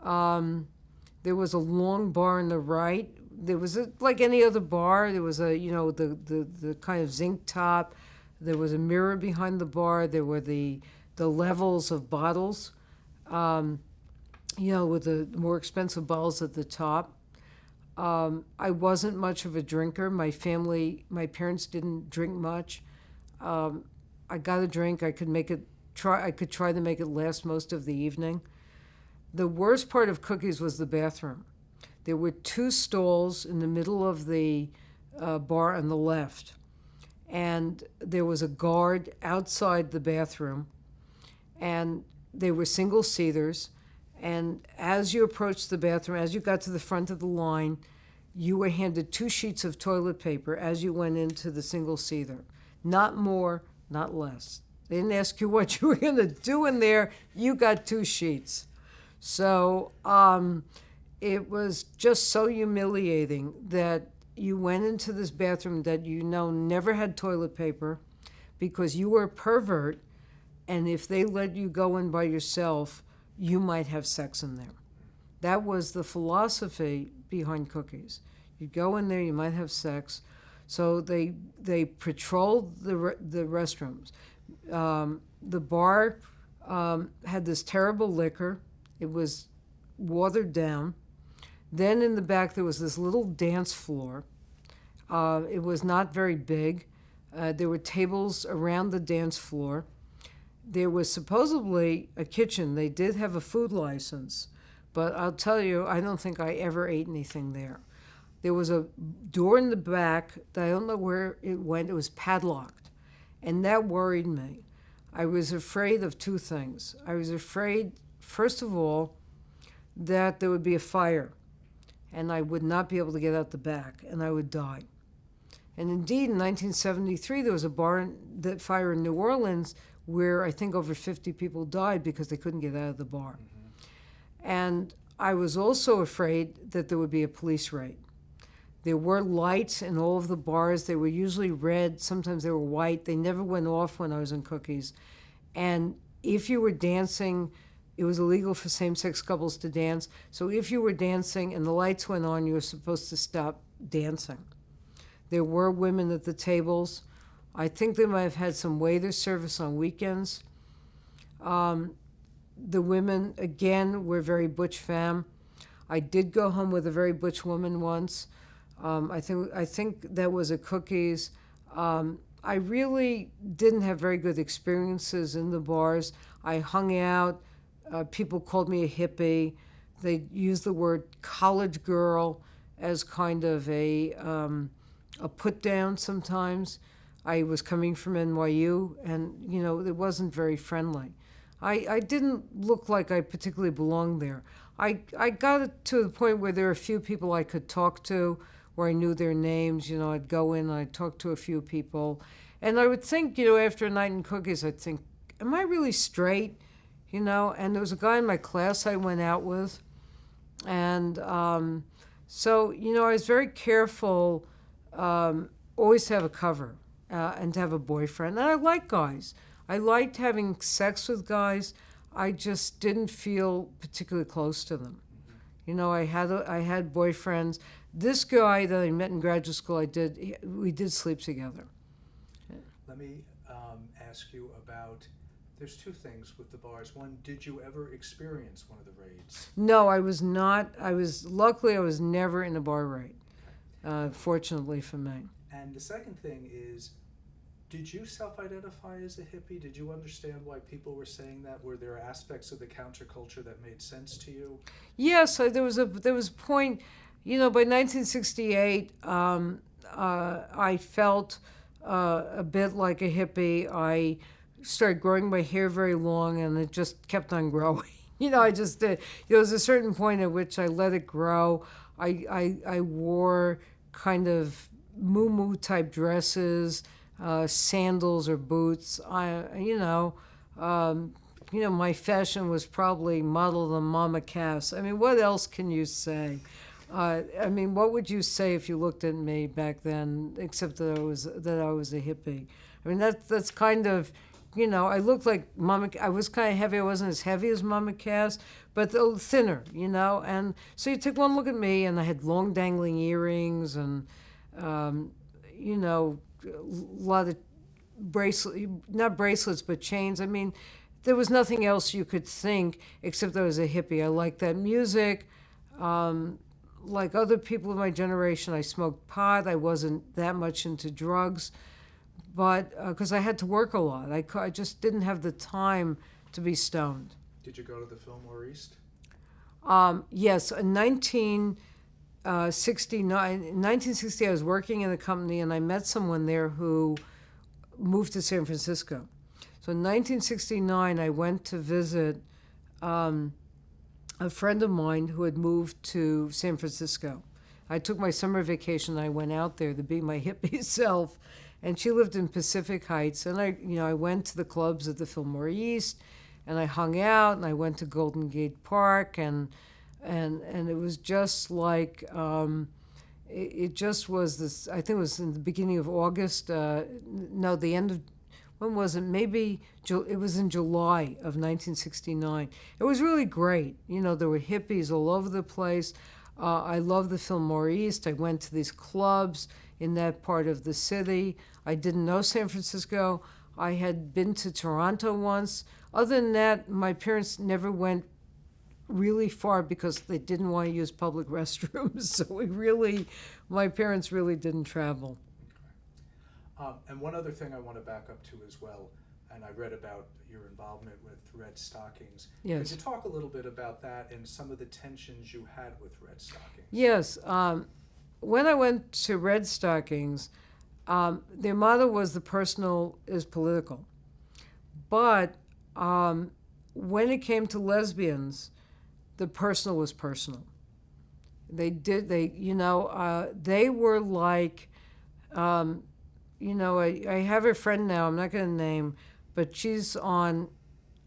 There was a long bar on the right. There was like any other bar. There was the kind of zinc top. There was a mirror behind the bar. There were the levels of bottles, with the more expensive bottles at the top. I wasn't much of a drinker. My parents didn't drink much. I got a drink. I could try to make it last most of the evening. The worst part of Cookies was the bathroom. There were 2 stalls in the middle of the bar on the left, and there was a guard outside the bathroom, and they were single-seaters. And as you approached the bathroom, as you got to the front of the line, you were handed 2 sheets of toilet paper as you went into the single-seater. Not more, not less. They didn't ask you what you were going to do in there. You got 2 sheets. So it was just so humiliating that you went into this bathroom that never had toilet paper because you were a pervert, and if they let you go in by yourself, you might have sex in there. That was the philosophy behind Cookies. You go in there, you might have sex. So they patrolled the restrooms. The bar had this terrible liquor. It was watered down. Then in the back there was this little dance floor. It was not very big. There were tables around the dance floor. There was supposedly a kitchen. They did have a food license, but I'll tell you, I don't think I ever ate anything there. There was a door in the back that I don't know where it went. It was padlocked, and that worried me. I was afraid of 2 things. I was afraid, first of all, that there would be a fire, and I would not be able to get out the back, and I would die. And indeed, in 1973, there was a fire in New Orleans where I think over 50 people died because they couldn't get out of the bar. Mm-hmm. And I was also afraid that there would be a police raid. There were lights in all of the bars. They were usually red. Sometimes they were white. They never went off when I was in Cookies. And if you were dancing, it was illegal for same-sex couples to dance. So if you were dancing and the lights went on, you were supposed to stop dancing. There were women at the tables. I think they might have had some waiter service on weekends. The women, again, were very butch femme. I did go home with a very butch woman once. I think that was at Cookies. I really didn't have very good experiences in the bars. I hung out. People called me a hippie. They used the word college girl as kind of a put down sometimes. I was coming from NYU, and it wasn't very friendly. I didn't look like I particularly belonged there. I got it to the point where there were a few people I could talk to, where I knew their names. I'd go in and I'd talk to a few people. And I would think, after a night in Cookies, I'd think, am I really straight? And there was a guy in my class I went out with. And so, I was very careful always to have a cover and to have a boyfriend. And I like guys. I liked having sex with guys. I just didn't feel particularly close to them. I had boyfriends. This guy that I met in graduate school, we did sleep together. Let me ask you about, there's two things with the bars. One, did you ever experience one of the raids? No, I was not. Luckily, I was never in a bar raid, fortunately for me. And the second thing is, did you self-identify as a hippie? Did you understand why people were saying that? Were there aspects of the counterculture that made sense to you? Yes, there was a point. By 1968, I felt a bit like a hippie. I started growing my hair very long, and it just kept on growing. I just did. There was a certain point at which I let it grow. I wore kind of muumuu type dresses. Sandals or boots. My fashion was probably modeled on Mama Cass. What else can you say? What would you say if you looked at me back then, except that I was a hippie? That's kind of, I looked like Mama. I was kind of heavy. I wasn't as heavy as Mama Cass, but thinner, And so you take one look at me, and I had long dangling earrings, and a lot of not bracelets, but chains. There was nothing else you could think except I was a hippie. I liked that music. Like other people of my generation, I smoked pot. I wasn't that much into drugs, but because I had to work a lot. I just didn't have the time to be stoned. Did you go to the Fillmore East? Yes, in 1960, I was working in a company, and I met someone there who moved to San Francisco. So in 1969, I went to visit a friend of mine who had moved to San Francisco. I took my summer vacation, and I went out there to be my hippie self, and she lived in Pacific Heights. And I went to the clubs at the Fillmore East, and I hung out, and I went to Golden Gate Park, and it was just like, it just was this, I think it was in the beginning of August, the end of, when was it? Maybe, it was in July of 1969. It was really great. There were hippies all over the place. I loved the Fillmore East. I went to these clubs in that part of the city. I didn't know San Francisco. I had been to Toronto once. Other than that, my parents never went really far because they didn't want to use public restrooms. So my parents really didn't travel. And one other thing I want to back up to as well, and I read about your involvement with Red Stockings. Yes. Could you talk a little bit about that and some of the tensions you had with Red Stockings? Yes. When I went to Red Stockings, their motto was "the personal is political." But when it came to lesbians, the personal was personal. They were like, I have a friend now, I'm not going to name, but she's on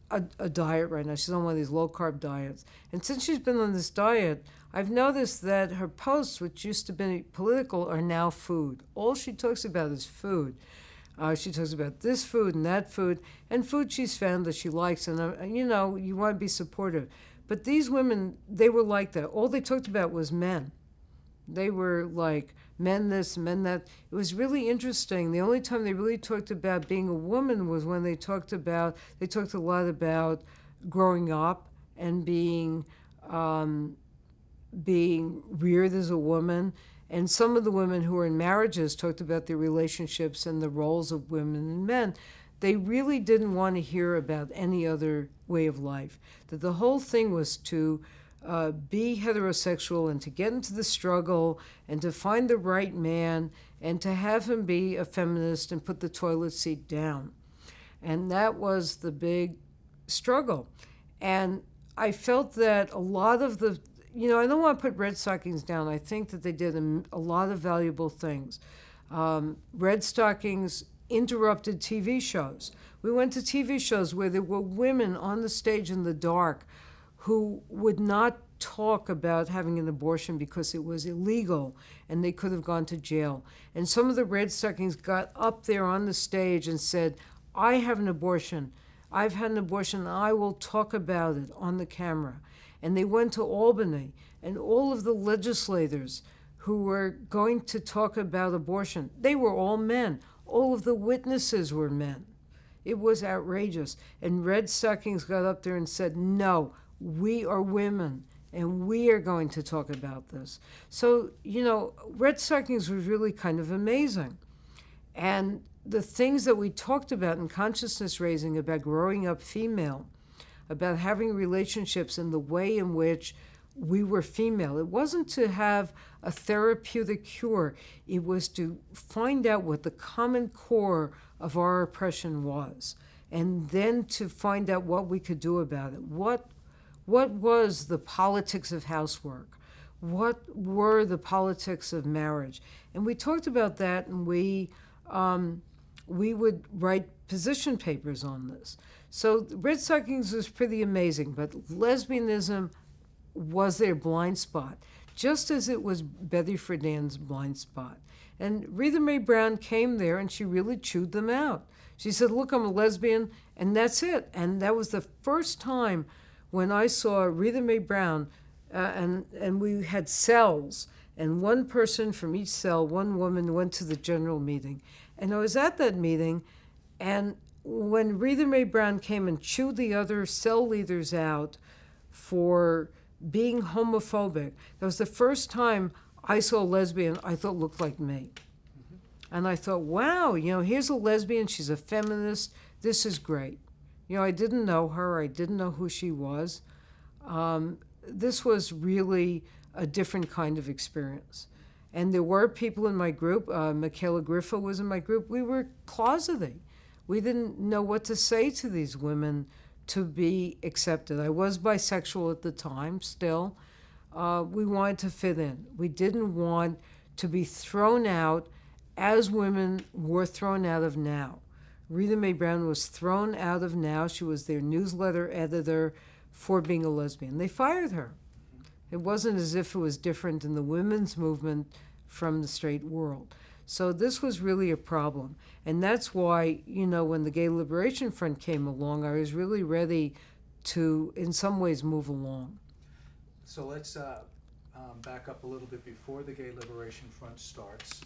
a diet right now. She's on one of these low-carb diets. And since she's been on this diet, I've noticed that her posts, which used to be political, are now food. All she talks about is food. She talks about this food and that food, and food she's found that she likes. And, you want to be supportive. But these women, they were like that. All they talked about was men. They were like, men this, men that. It was really interesting. The only time they really talked about being a woman was when they talked a lot about growing up and being reared as a woman. And some of the women who were in marriages talked about their relationships and the roles of women and men. They really didn't want to hear about any other way of life. That the whole thing was to be heterosexual and to get into the struggle and to find the right man and to have him be a feminist and put the toilet seat down. And that was the big struggle. And I felt that a lot of the, I don't want to put Red Stockings down. I think that they did a lot of valuable things. Red Stockings interrupted TV shows. We went to TV shows where there were women on the stage in the dark who would not talk about having an abortion because it was illegal and they could have gone to jail. And some of the Red Stockings got up there on the stage and said, I have an abortion. I've had an abortion and I will talk about it on the camera. And they went to Albany, and all of the legislators who were going to talk about abortion, they were all men. All of the witnesses were men. It was outrageous. And Red Stockings got up there and said, no, we are women, and we are going to talk about this. So, Red Stockings was really kind of amazing. And the things that we talked about in consciousness raising, about growing up female, about having relationships and the way in which we were female. It wasn't to have a therapeutic cure. It was to find out what the common core of our oppression was, and then to find out what we could do about it. What was the politics of housework? What were the politics of marriage? And we talked about that, and we would write position papers on this. So Red Stockings was pretty amazing, but lesbianism was their blind spot, just as it was Betty Friedan's blind spot. And Rita Mae Brown came there and she really chewed them out. She said, look, I'm a lesbian, and that's it. And that was the first time when I saw Rita Mae Brown, and we had cells, and one person from each cell, one woman, went to the general meeting. And I was at that meeting, and when Rita Mae Brown came and chewed the other cell leaders out for being homophobic, that was the first time I saw a lesbian I thought looked like me. Mm-hmm. And I thought, wow, here's a lesbian, she's a feminist, this is great. I didn't know her, I didn't know who she was. This was really a different kind of experience. And there were people in my group, Michaela Griffith was in my group, we were closeted. We didn't know what to say to these women to be accepted. I was bisexual at the time, still. We wanted to fit in. We didn't want to be thrown out as women were thrown out of Now. Rita Mae Brown was thrown out of Now. She was their newsletter editor for being a lesbian. They fired her. It wasn't as if it was different in the women's movement from the straight world. So this was really a problem. And that's why, when the Gay Liberation Front came along, I was really ready to, in some ways, move along. So let's back up a little bit before the Gay Liberation Front starts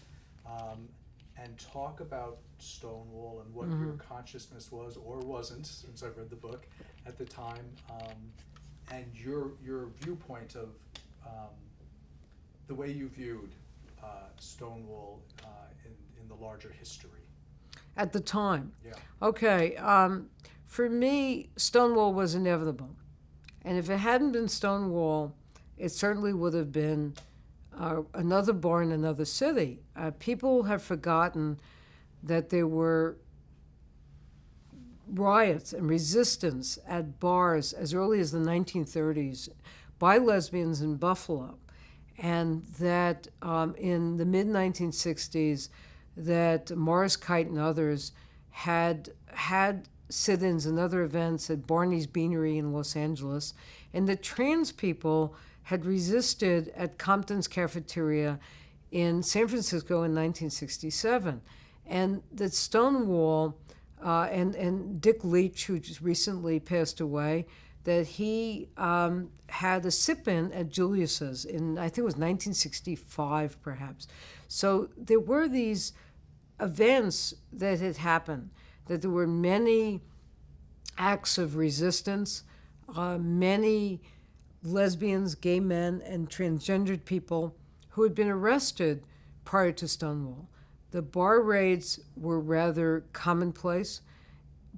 and talk about Stonewall and what your consciousness was or wasn't, since I've read the book, at the time, and your viewpoint of the way you viewed Stonewall in the larger history. At the time? Yeah. Okay. For me, Stonewall was inevitable. And if it hadn't been Stonewall, it certainly would have been another bar in another city. People have forgotten that there were riots and resistance at bars as early as the 1930s by lesbians in Buffalo. And that in the mid-1960s, that Morris Kite and others had sit-ins and other events at Barney's Beanery in Los Angeles, and the trans people had resisted at Compton's Cafeteria in San Francisco in 1967. And that Stonewall and Dick Leach, who just recently passed away, that he had a sip-in at Julius's in, I think it was 1965 perhaps. So there were these events that had happened, that there were many acts of resistance, many lesbians, gay men, and transgendered people who had been arrested prior to Stonewall. The bar raids were rather commonplace,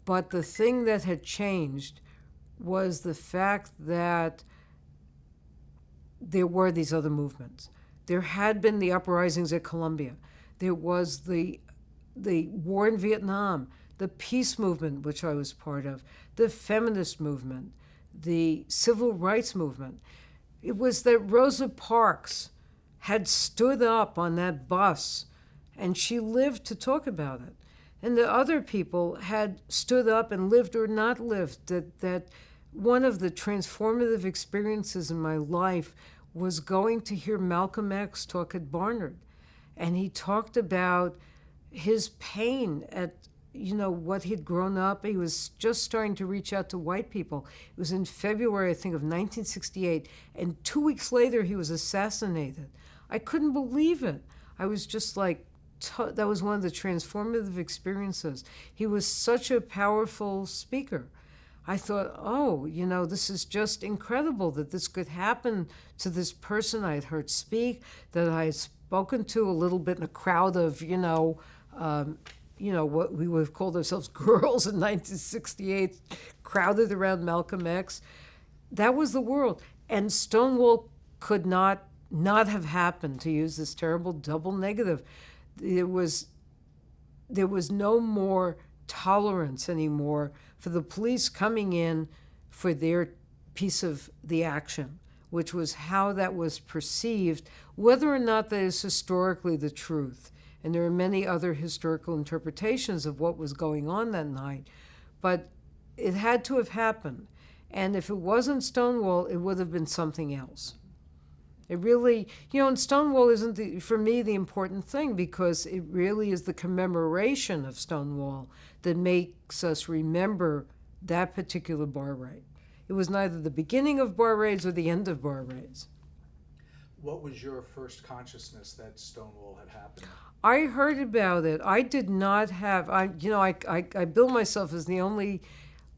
but the thing that had changed was the fact that there were these other movements. There had been the uprisings at Columbia. There was the war in Vietnam, the peace movement, which I was part of, the feminist movement, the civil rights movement. It was that Rosa Parks had stood up on that bus, and she lived to talk about it. And the other people had stood up and lived or not lived. That one of the transformative experiences in my life was going to hear Malcolm X talk at Barnard. And he talked about his pain at, what he'd grown up. He was just starting to reach out to white people. It was in February, I think, of 1968. And 2 weeks later, he was assassinated. I couldn't believe it. I was just like, that was one of the transformative experiences. He was such a powerful speaker. I thought, this is just incredible that this could happen to this person I had heard speak, that I had spoken to a little bit in a crowd of, what we would have called ourselves girls in 1968, crowded around Malcolm X. That was the world. And Stonewall could not have happened, to use this terrible double negative. There was no more tolerance anymore for the police coming in for their piece of the action, which was how that was perceived, whether or not that is historically the truth. And there are many other historical interpretations of what was going on that night. But it had to have happened. And if it wasn't Stonewall, it would have been something else. It really, and Stonewall isn't, for me, the important thing, because it really is the commemoration of Stonewall that makes us remember that particular bar raid. It was neither the beginning of bar raids or the end of bar raids. What was your first consciousness that Stonewall had happened? I heard about it. I did not have, I bill myself as the only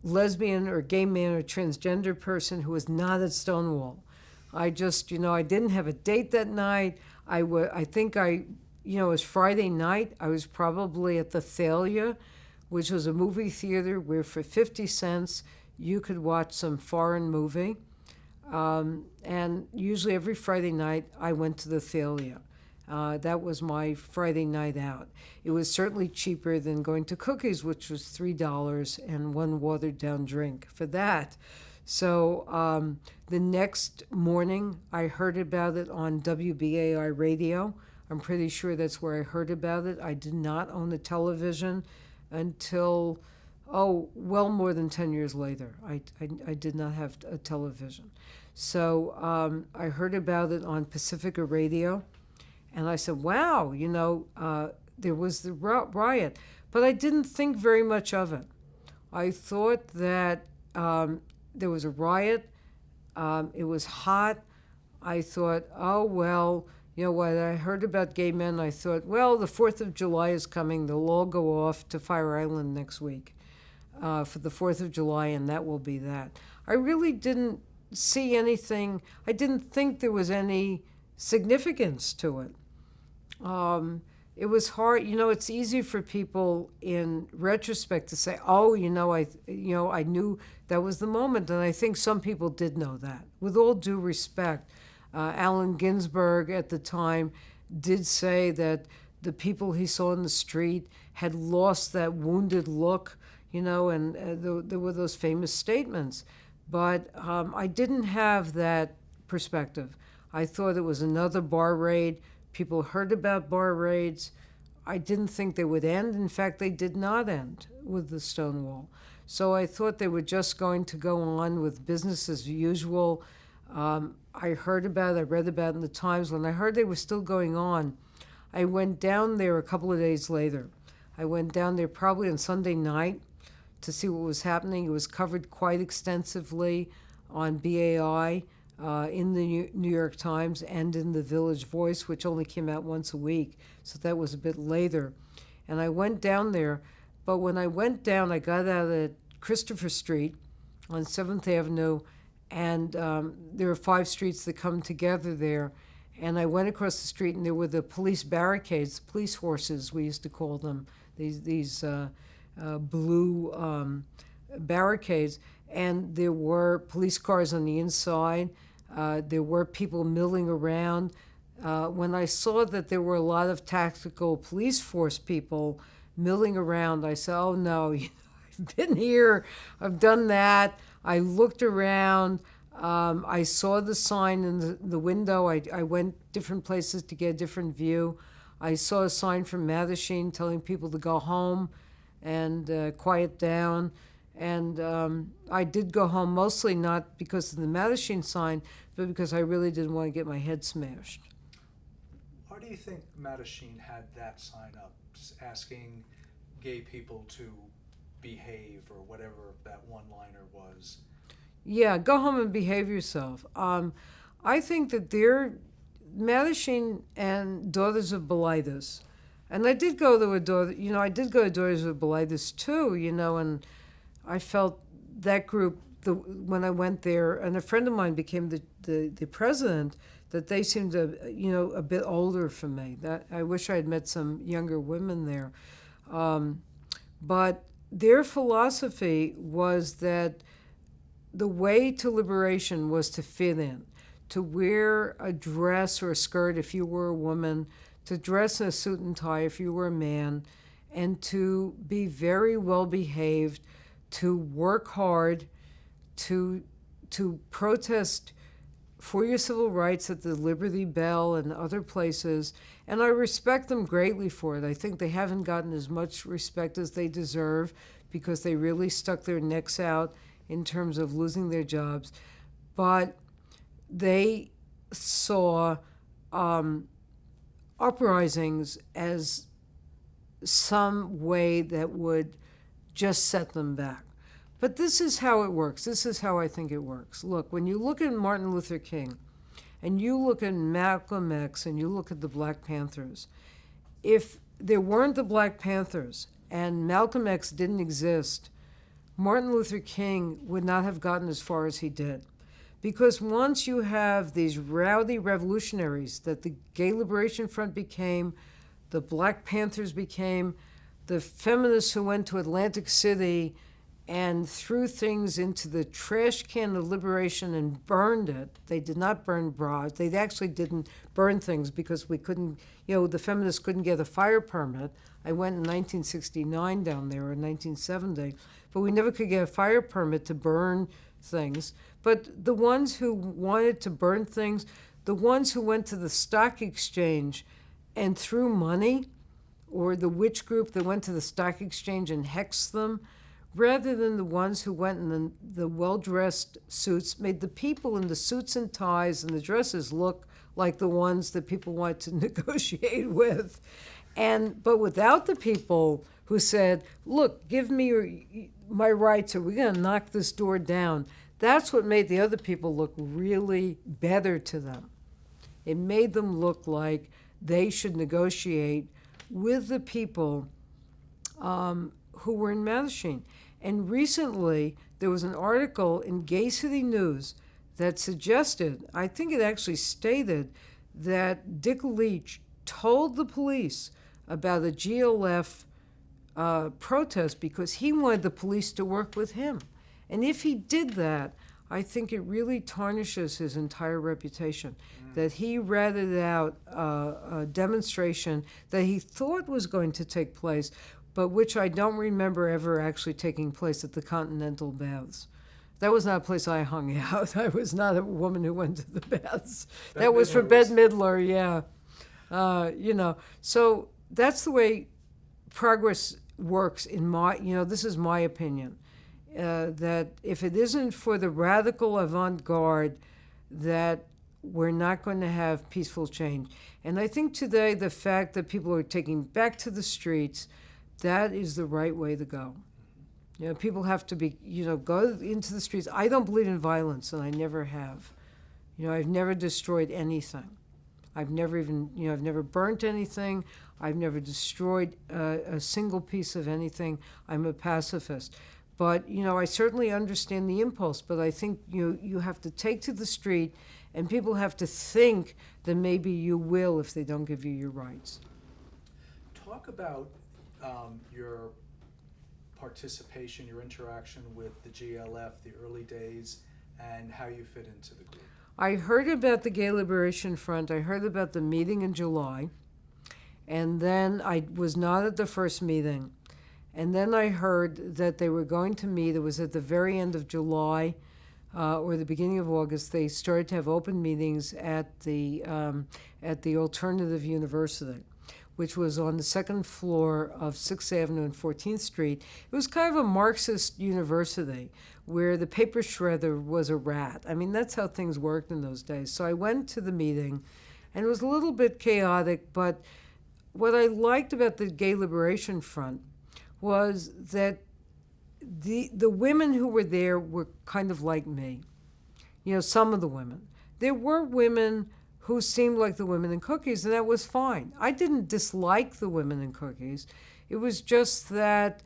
lesbian or gay man or transgender person who was not at Stonewall. I just, I didn't have a date that night. It was Friday night. I was probably at the Thalia, which was a movie theater where for 50 cents you could watch some foreign movie. And usually every Friday night I went to the Thalia. That was my Friday night out. It was certainly cheaper than going to Cookies, which was $3 and one watered down drink for that. So the next morning, I heard about it on WBAI radio. I'm pretty sure that's where I heard about it. I did not own a television until, well more than 10 years later. I did not have a television. So I heard about it on Pacifica Radio, and I said, wow, there was the riot. But I didn't think very much of it. I thought that there was a riot. It was hot. I thought, what I heard about gay men, I thought, well, the 4th of July is coming. They'll all go off to Fire Island next week for the 4th of July, and that will be that. I really didn't see anything. I didn't think there was any significance to it. It was hard. It's easy for people in retrospect to say, I knew that was the moment. And I think some people did know that. With all due respect, Allen Ginsberg at the time did say that the people he saw in the street had lost that wounded look, and there were those famous statements. But I didn't have that perspective. I thought it was another bar raid. People heard about bar raids. I didn't think they would end. In fact, they did not end with the Stonewall. So I thought they were just going to go on with business as usual. I heard about it, I read about it in the Times. When I heard they were still going on, I went down there a couple of days later. I went down there probably on Sunday night to see what was happening. It was covered quite extensively on BAI, in the New York Times, and in the Village Voice, which only came out once a week, so that was a bit later. And I went down there, but when I went down, I got out at Christopher Street on 7th Avenue, and there are 5 streets that come together there. And I went across the street, and there were the police barricades, police horses, we used to call them, these blue barricades. And there were police cars on the inside. There were people milling around. When I saw that there were a lot of tactical police force people milling around, I said, oh no, I've been here, I've done that. I looked around. I saw the sign in the window. I went different places to get a different view. I saw a sign from Mattachine telling people to go home and quiet down. And I did go home, mostly not because of the Mattachine sign, but because I really didn't want to get my head smashed. Why do you think Mattachine had that sign up, asking gay people to behave, or whatever that one-liner was? Yeah, go home and behave yourself. I think that Mattachine and Daughters of Bilitis, and I did go to Daughters of Bilitis too, and I felt that group, when I went there, and a friend of mine became the president, that they seemed a bit older for me. That I wish I had met some younger women there. But their philosophy was that the way to liberation was to fit in, to wear a dress or a skirt if you were a woman, to dress in a suit and tie if you were a man, and to be very well behaved, to work hard, to protest for your civil rights at the Liberty Bell and other places. And I respect them greatly for it. I think they haven't gotten as much respect as they deserve because they really stuck their necks out in terms of losing their jobs. But they saw uprisings as some way that would just set them back. But this is how it works. This is how I think it works. Look, when you look at Martin Luther King, and you look at Malcolm X, and you look at the Black Panthers, if there weren't the Black Panthers and Malcolm X didn't exist, Martin Luther King would not have gotten as far as he did. Because once you have these rowdy revolutionaries that the Gay Liberation Front became, the Black Panthers became, the feminists who went to Atlantic City and threw things into the trash can of liberation and burned it. They did not burn bras. They actually didn't burn things because we couldn't, the feminists couldn't get a fire permit. I went in 1969 down there, or 1970, but we never could get a fire permit to burn things. But the ones who wanted to burn things, the ones who went to the stock exchange and threw money, or the witch group that went to the stock exchange and hexed them, rather than the ones who went in the well-dressed suits, made the people in the suits and ties and the dresses look like the ones that people wanted to negotiate with. But without the people who said, look, give me my rights or we're going to knock this door down, that's what made the other people look really better to them. It made them look like they should negotiate with the people who were in Mattachine. And recently, there was an article in Gay City News that suggested, I think it actually stated, that Dick Leach told the police about a GLF protest because he wanted the police to work with him. And if he did that, I think it really tarnishes his entire reputation, that he ratted out a demonstration that he thought was going to take place, but which I don't remember ever actually taking place at the Continental Baths. That was not a place I hung out. I was not a woman who went to the baths. That was for Bette Midler, yeah. So that's the way progress works in this is my opinion. that if it isn't for the radical avant-garde, that we're not going to have peaceful change. And I think today the fact that people are taking back to the streets, that is the right way to go. You know, people have to be, go into the streets. I don't believe in violence, and I never have. I've never destroyed anything. I've never even, I've never burnt anything. I've never destroyed a single piece of anything. I'm a pacifist. But, I certainly understand the impulse, but I think you have to take to the street, and people have to think that maybe you will if they don't give you your rights. Talk about your participation, your interaction with the GLF, the early days, and how you fit into the group. I heard about the Gay Liberation Front. I heard about the meeting in July. And then I was not at the first meeting. And then I heard that they were going to meet. It was at the very end of July or the beginning of August. They started to have open meetings at the Alternative University, which was on the second floor of 6th Avenue and 14th Street. It was kind of a Marxist university where the paper shredder was a rat. I mean, that's how things worked in those days. So I went to the meeting, and it was a little bit chaotic, but what I liked about the Gay Liberation Front was that the women who were there were kind of like me. Some of the women. There were women who seemed like the women in Cookies, and that was fine. I didn't dislike the women in Cookies. It was just that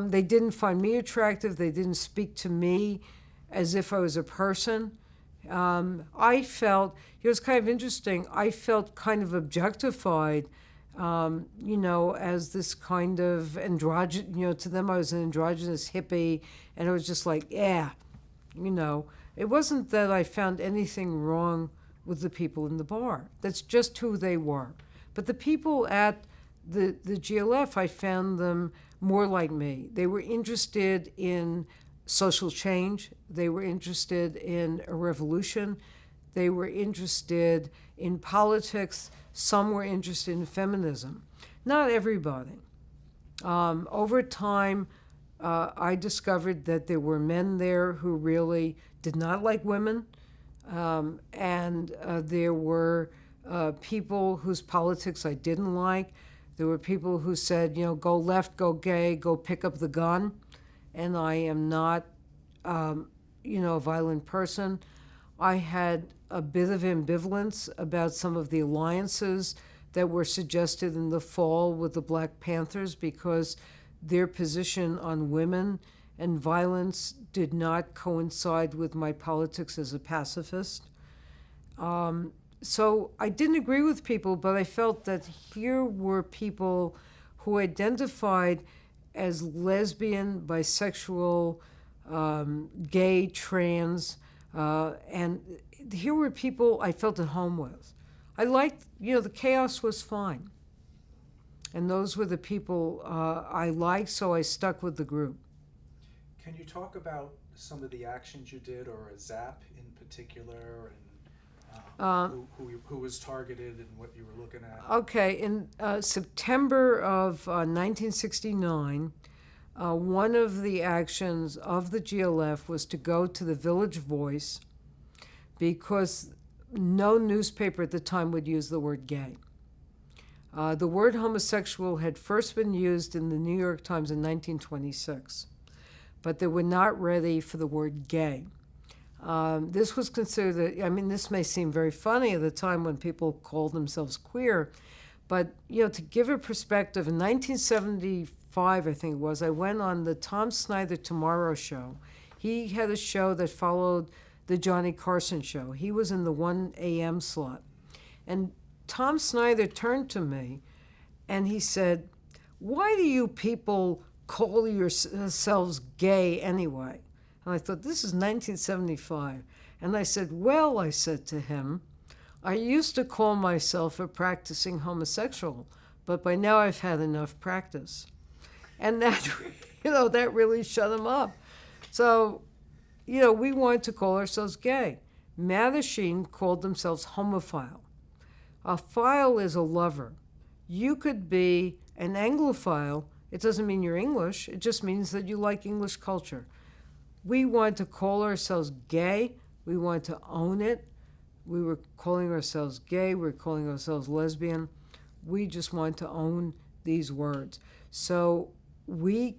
they didn't find me attractive. They didn't speak to me as if I was a person. I felt, it was kind of interesting, I felt kind of objectified, as this kind of androgynous, to them I was an androgynous hippie, and it was just like, it wasn't that I found anything wrong with the people in the bar. That's just who they were. But the people at the GLF, I found them more like me. They were interested in social change. They were interested in a revolution. They were interested in politics. Some were interested in feminism. Not everybody. Over time, I discovered that there were men there who really did not like women. And there were people whose politics I didn't like. There were people who said, go left, go gay, go pick up the gun. And I am not, a violent person. I had a bit of ambivalence about some of the alliances that were suggested in the fall with the Black Panthers because their position on women and violence did not coincide with my politics as a pacifist. So I didn't agree with people, but I felt that here were people who identified as lesbian, bisexual, gay, trans, and here were people I felt at home with. I liked, the chaos was fine. And those were the people I liked, so I stuck with the group. Can you talk about some of the actions you did, or a ZAP in particular, and who was targeted and what you were looking at? Okay, in September of 1969, one of the actions of the GLF was to go to the Village Voice because no newspaper at the time would use the word gay. The word homosexual had first been used in the New York Times in 1926, but they were not ready for the word gay. This was considered, this may seem very funny at the time when people called themselves queer, but, to give a perspective, in 1975, I think it was, I went on the Tom Snyder Tomorrow Show. He had a show that followed the Johnny Carson show. He was in the 1 a.m. slot. And Tom Snyder turned to me and he said, "Why do you people call yourselves gay anyway?" And I thought, this is 1975. And I said, "Well," I said to him, "I used to call myself a practicing homosexual, but by now I've had enough practice." And that, that really shut him up. So, we wanted to call ourselves gay. Mattachine called themselves homophile. A phile is a lover. You could be an Anglophile. It doesn't mean you're English. It just means that you like English culture. We wanted to call ourselves gay. We wanted to own it. We were calling ourselves gay. We were calling ourselves lesbian. We just wanted to own these words. So we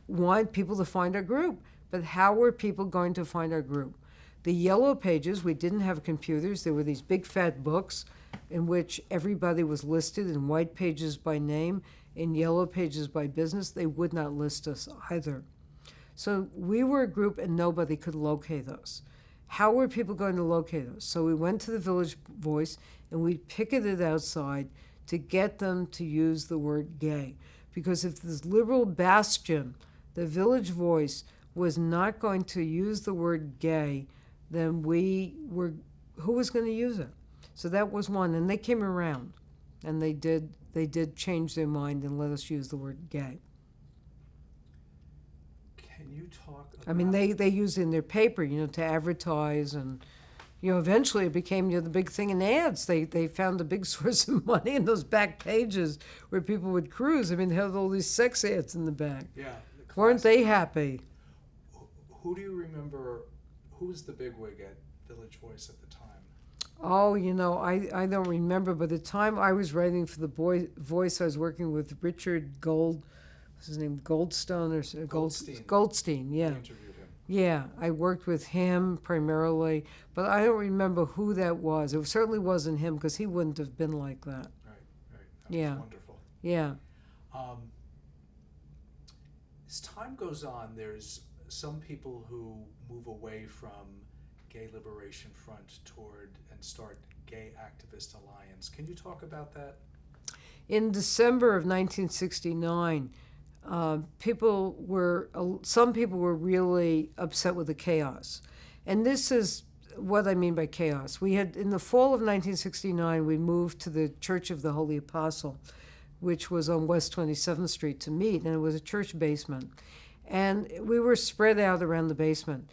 want people to find our group. But how were people going to find our group? The yellow pages, we didn't have computers. There were these big fat books in which everybody was listed in white pages by name, in yellow pages by business. They would not list us either. So we were a group and nobody could locate us. How were people going to locate us? So we went to the Village Voice and we picketed outside to get them to use the word gay. Because if this liberal bastion, the Village Voice, was not going to use the word gay, then who was going to use it? So that was one, and they came around, and they did change their mind and let us use the word gay. Can you talk about... I mean, they used it in their paper, to advertise, and, eventually it became, the big thing in ads. They found a big source of money in those back pages where people would cruise. I mean, they had all these sex ads in the back. Yeah. Weren't they happy? Who do you remember, who was the bigwig at Village Voice at the time? Oh, I don't remember. By the time I was writing for the Voice, I was working with Richard what's his name, Goldstone or Goldstein. Goldstein, yeah. You interviewed him. Yeah, I worked with him primarily, but I don't remember who that was. It certainly wasn't him because he wouldn't have been like that. Right. That Yeah. was wonderful. Yeah. As time goes on, there's some people who move away from Gay Liberation Front toward and start Gay Activist Alliance. Can you talk about that? In December of 1969, some people were really upset with the chaos. And this is what I mean by chaos. We had, in the fall of 1969, we moved to the Church of the Holy Apostle, which was on West 27th Street to meet, and it was a church basement. And we were spread out around the basement.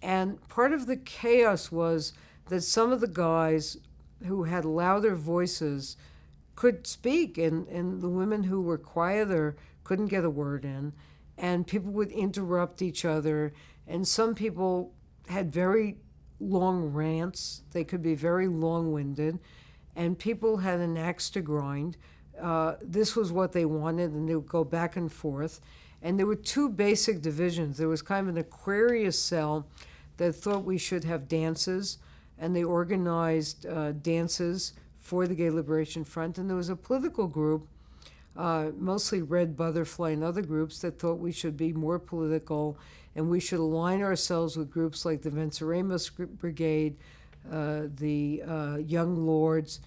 And part of the chaos was that some of the guys who had louder voices could speak, and the women who were quieter couldn't get a word in, and people would interrupt each other, and some people had very long rants. They could be very long-winded, and people had an axe to grind. This was what they wanted, and they would go back and forth. And there were two basic divisions. There was kind of an Aquarius cell that thought we should have dances, and they organized dances for the Gay Liberation Front. And there was a political group, mostly Red Butterfly and other groups, that thought we should be more political and we should align ourselves with groups like the Venceremos Brigade, the Young Lords,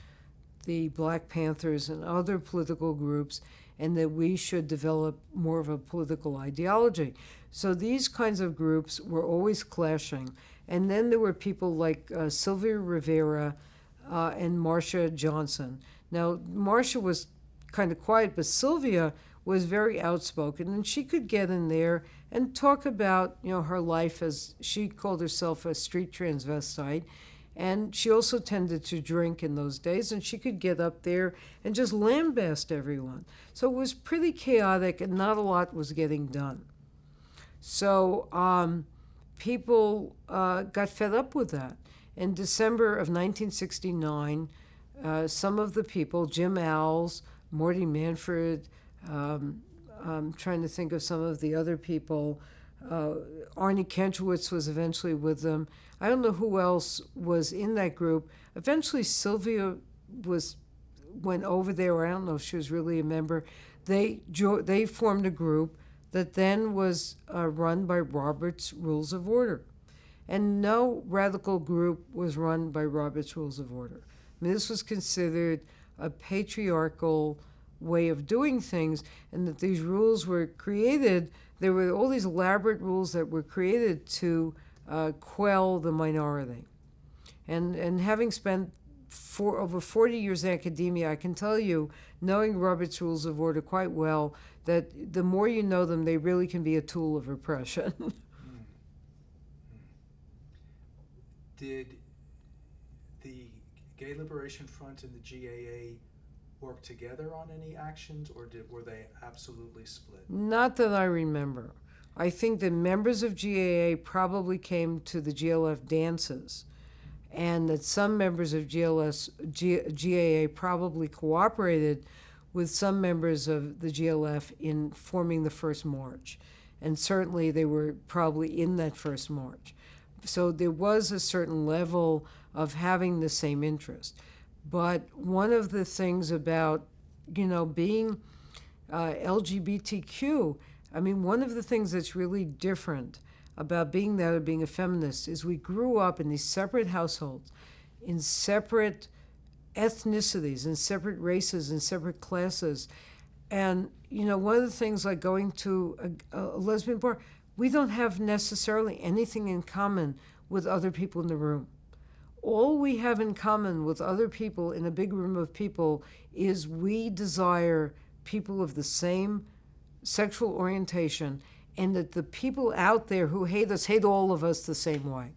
the Black Panthers, and other political groups, and that we should develop more of a political ideology. So these kinds of groups were always clashing. And then there were people like Sylvia Rivera and Marcia Johnson. Now, Marcia was kind of quiet, but Sylvia was very outspoken, and she could get in there and talk about, her life as she called herself a street transvestite. And she also tended to drink in those days, and she could get up there and just lambast everyone. So it was pretty chaotic, and not a lot was getting done. So people got fed up with that. In December of 1969, some of the people, Jim Owls, Morty Manfred, I'm trying to think of some of the other people, Arnie Kentrowitz was eventually with them. I don't know who else was in that group. Eventually, Sylvia went over there. I don't know if she was really a member. They formed a group that then was run by Robert's Rules of Order. And no radical group was run by Robert's Rules of Order. I mean, this was considered a patriarchal way of doing things, and that these rules were created. There were all these elaborate rules that were created to quell the minority. And having spent over 40 years in academia, I can tell you, knowing Robert's Rules of Order quite well, that the more you know them, they really can be a tool of repression. Did the Gay Liberation Front and the GAA work together on any actions, or were they absolutely split? Not that I remember. I think that members of GAA probably came to the GLF dances, and that some members of GAA probably cooperated with some members of the GLF in forming the first march. And certainly they were probably in that first march. So there was a certain level of having the same interest. But one of the things about, being LGBTQ, I mean, one of the things that's really different about being that or being a feminist is we grew up in these separate households, in separate ethnicities, in separate races, in separate classes. And, one of the things like going to a lesbian bar, we don't have necessarily anything in common with other people in the room. All we have in common with other people in a big room of people is we desire people of the same sexual orientation, and that the people out there who hate us hate all of us the same way.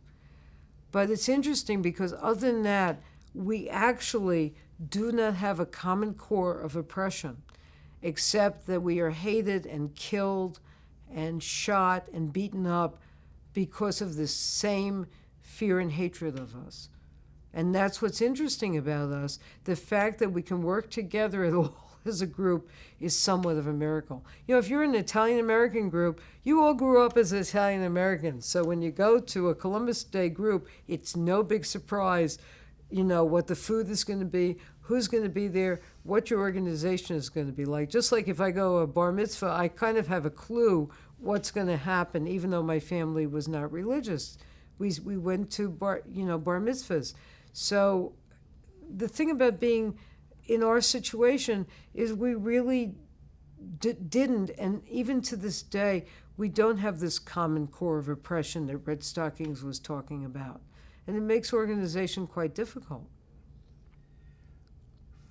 But it's interesting because other than that, we actually do not have a common core of oppression, except that we are hated and killed and shot and beaten up because of the same fear and hatred of us. And that's what's interesting about us. The fact that we can work together at all as a group is somewhat of a miracle. If you're an Italian-American group, you all grew up as Italian-Americans. So when you go to a Columbus Day group, it's no big surprise, what the food is going to be, who's going to be there, what your organization is going to be like. Just like if I go to a bar mitzvah, I kind of have a clue what's going to happen, even though my family was not religious. We went to bar mitzvahs. So the thing about being in our situation is we really didn't, and even to this day, we don't have this common core of oppression that Red Stockings was talking about. And it makes organization quite difficult.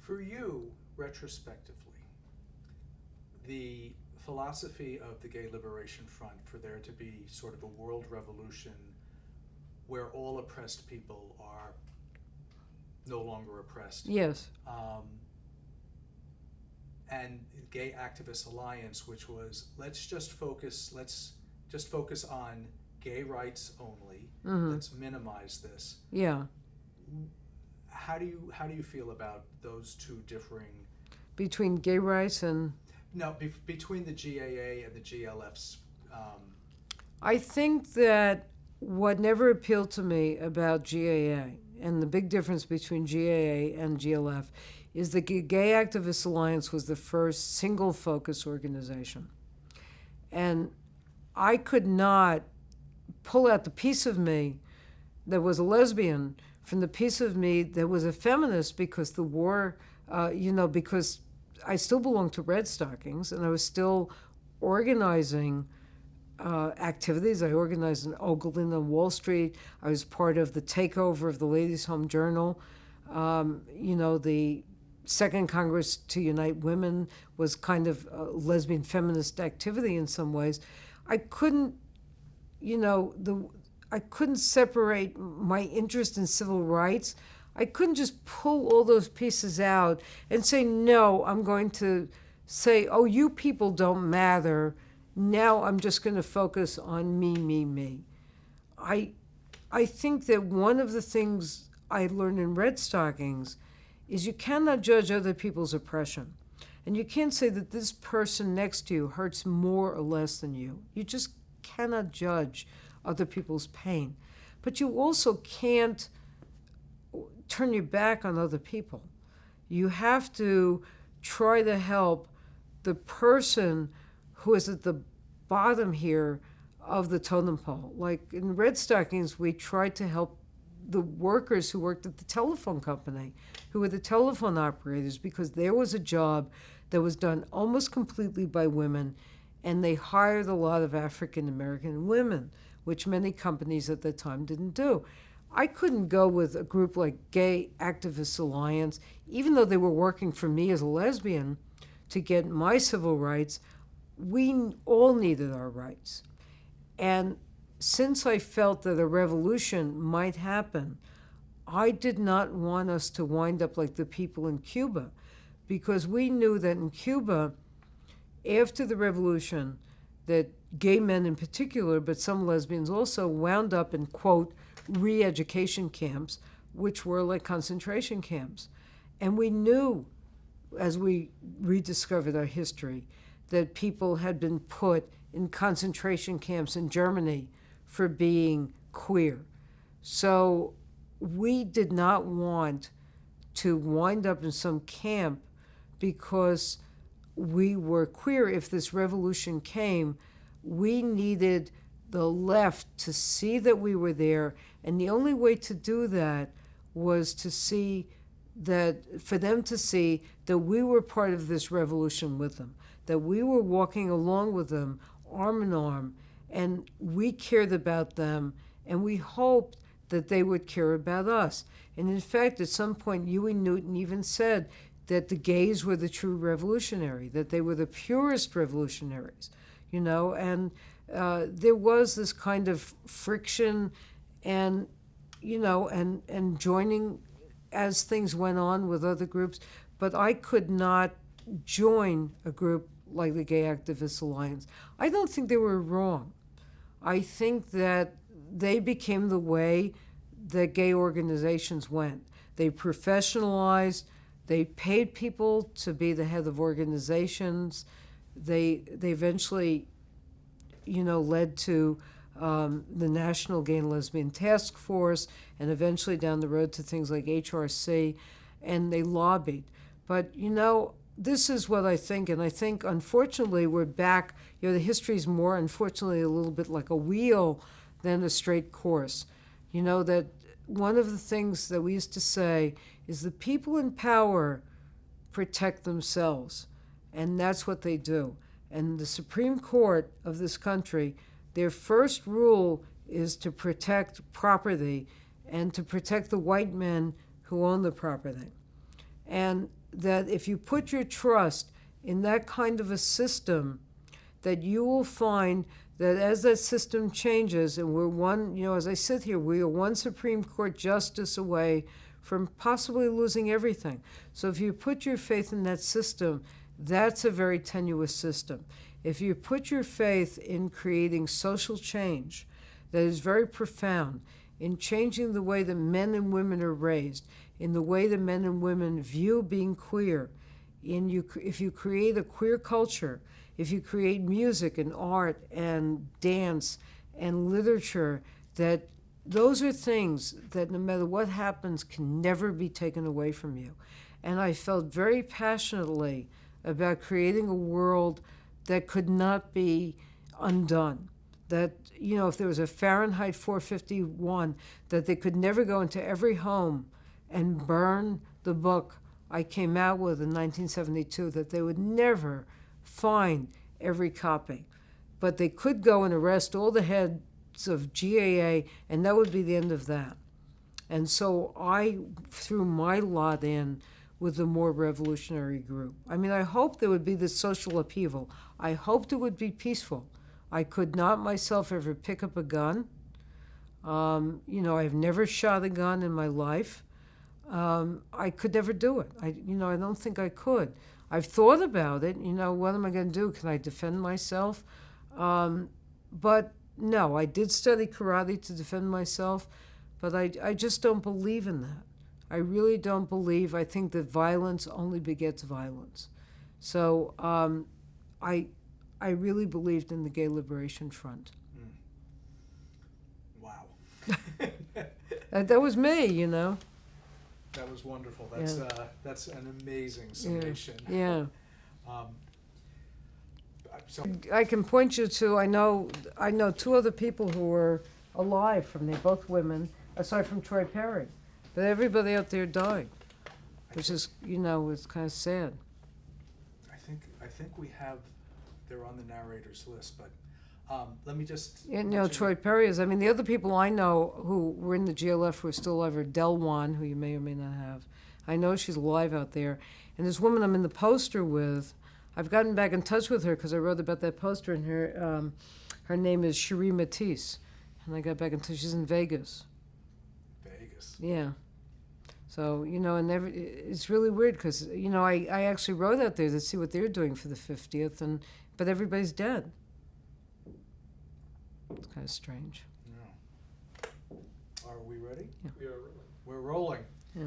For you, retrospectively, the philosophy of the Gay Liberation Front for there to be sort of a world revolution where all oppressed people are no longer oppressed. Yes. And Gay Activist Alliance, which was let's just focus on gay rights only. Mm-hmm. Let's minimize this. Yeah. How do you feel about those two differing? Between gay rights and between the GAA and the GLFs. I think that what never appealed to me about GAA, and the big difference between GAA and GLF, is the Gay Activist Alliance was the first single-focus organization. And I could not pull out the piece of me that was a lesbian from the piece of me that was a feminist, because the war, because I still belonged to Red Stockings, and I was still organizing activities. I organized in Oakland on Wall Street. I was part of the takeover of the Ladies' Home Journal. The Second Congress to Unite Women was kind of a lesbian feminist activity in some ways. I couldn't, I couldn't separate my interest in civil rights. I couldn't just pull all those pieces out and say, no, I'm going to say, oh, you people don't matter. Now I'm just going to focus on me. I think that one of the things I learned in Red Stockings is you cannot judge other people's oppression. And you can't say that this person next to you hurts more or less than you. You just cannot judge other people's pain. But you also can't turn your back on other people. You have to try to help the person who is at the bottom here of the totem pole. Like in Red Stockings, we tried to help the workers who worked at the telephone company, who were the telephone operators, because there was a job that was done almost completely by women, and they hired a lot of African American women, which many companies at the time didn't do. I couldn't go with a group like Gay Activist Alliance, even though they were working for me as a lesbian, to get my civil rights. We all needed our rights. And since I felt that a revolution might happen, I did not want us to wind up like the people in Cuba, because we knew that in Cuba, after the revolution, that gay men in particular, but some lesbians also, wound up in, quote, re-education camps, which were like concentration camps. And we knew, as we rediscovered our history, that people had been put in concentration camps in Germany for being queer. So we did not want to wind up in some camp because we were queer. If this revolution came, we needed the left to see that we were there, and the only way to do that was to see that, for them to see that we were part of this revolution with them, that we were walking along with them, arm in arm, and we cared about them, and we hoped that they would care about us. And in fact, at some point, Huey Newton even said that the gays were the true revolutionary, that they were the purest revolutionaries, you know, and there was this kind of friction and, you know, and joining as things went on with other groups. But I could not join a group like the Gay Activists Alliance. I don't think they were wrong. I think that they became the way that gay organizations went. They professionalized, they paid people to be the head of organizations. They eventually, you know, led to the National Gay and Lesbian Task Force, and eventually down the road to things like HRC, and they lobbied. But, you know, this is what I think, and I think, unfortunately, we're back. You know, the history is more, unfortunately, a little bit like a wheel than a straight course. You know, that one of the things that we used to say is the people in power protect themselves, and that's what they do. And the Supreme Court of this country, their first rule is to protect property and to protect the white men who own the property. And that if you put your trust in that kind of a system, that you will find that as that system changes, and we're one, you know, as I sit here, we are one Supreme Court justice away from possibly losing everything. So if you put your faith in that system, that's a very tenuous system. If you put your faith in creating social change that is very profound, in changing the way that men and women are raised, in the way that men and women view being queer, if you create a queer culture, if you create music and art and dance and literature, that those are things that no matter what happens can never be taken away from you. And I felt very passionately about creating a world that could not be undone. That, you know, if there was a Fahrenheit 451, that they could never go into every home and burn the book I came out with in 1972, that they would never find every copy. But they could go and arrest all the heads of GAA, and that would be the end of that. And so I threw my lot in with a more revolutionary group. I mean, I hoped there would be this social upheaval. I hoped it would be peaceful. I could not myself ever pick up a gun. You know, I've never shot a gun in my life. I could never do it. I don't think I could. I've thought about it. You know, what am I going to do? Can I defend myself? But no, I did study karate to defend myself, but I just don't believe in that. I really don't believe. I think that violence only begets violence. So I really believed in the Gay Liberation Front. Wow. That was me, you know. That was wonderful. That's an amazing summation. Yeah. So I can point you to, I know two other people who were alive they're both women, aside from Troy Perry. But everybody out there died, which is, you know, it's kind of sad. I think we have, they're on the narrator's list, but let me just... You know, Troy Perry is, I mean, the other people I know who were in the GLF who are still alive are Delwan, who you may or may not have. I know she's alive out there. And this woman I'm in the poster with, I've gotten back in touch with her because I wrote about that poster, and her name is Cherie Matisse. And I got back in touch. She's in Vegas. Vegas. Yeah. So, you know, and it's really weird because, you know, I actually wrote out there to see what they're doing for the 50th, but everybody's dead. kind of strange. Yeah. Are we ready? Yeah. We are rolling. We're rolling. Yeah.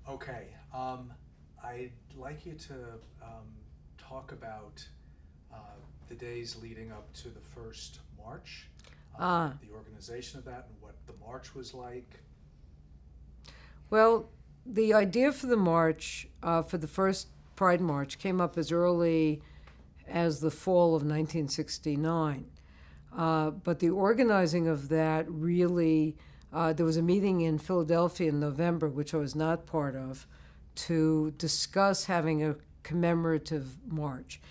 Okay. I'd like you to talk about the days leading up to the first march, the organization of that, and what the march was like. Well, the idea for the march, for the first Pride March, came up as early as the fall of 1969. But the organizing of that really, there was a meeting in Philadelphia in November, which I was not part of, to discuss having a commemorative march.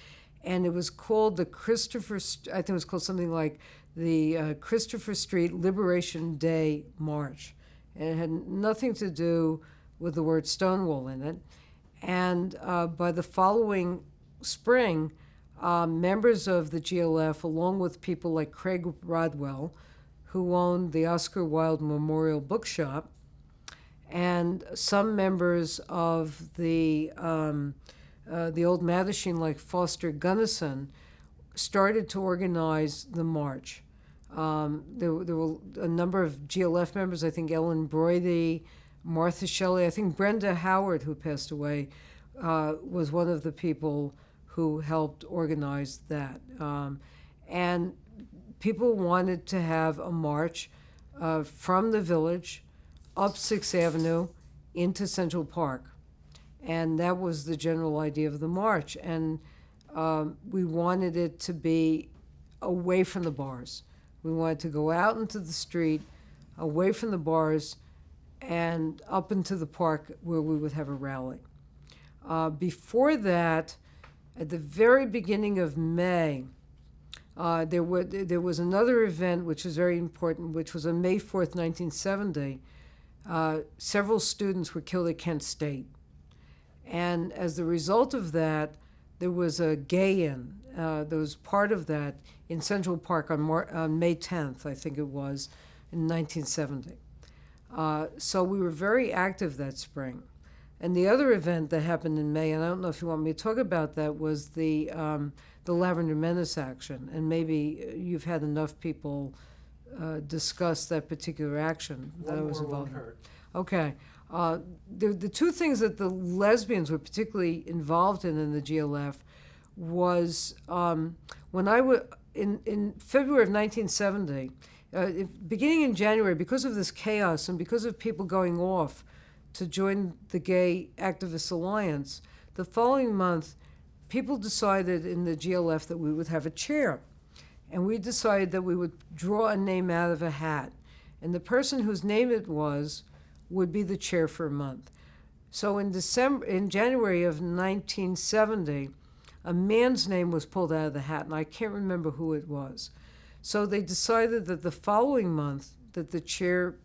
And it was called the I think it was called something like the Christopher Street Liberation Day March. And it had nothing to do with the word Stonewall in it. And by the following spring, members of the GLF, along with people like Craig Rodwell, who owned the Oscar Wilde Memorial Bookshop, and some members of the old Mattachine, like Foster Gunnison, started to organize the march. There were a number of GLF members, I think Ellen Broidy, Martha Shelley, I think Brenda Howard, who passed away, was one of the people who helped organize that. And people wanted to have a march from the village up 6th Avenue into Central Park. And that was the general idea of the march. And we wanted it to be away from the bars. We wanted to go out into the street, away from the bars, and up into the park where we would have a rally. Before that, at the very beginning of May, there was another event which was very important, which was on May 4th, 1970. Several students were killed at Kent State. And as the result of that, there was a gay-in. There was part of that in Central Park on May 10th, I think it was, in 1970. So we were very active that spring. And the other event that happened in May, and I don't know if you want me to talk about that, was the Lavender Menace action. And maybe you've had enough people discuss that particular action that I was involved in. Okay. The two things that the lesbians were particularly involved in the GLF was when I was in February of 1970, beginning in January, because of this chaos and because of people going off to join the Gay Activist Alliance, the following month, people decided in the GLF that we would have a chair. And we decided that we would draw a name out of a hat. And the person whose name it was would be the chair for a month. So in January of 1970, a man's name was pulled out of the hat, and I can't remember who it was. So they decided that the following month that the chair,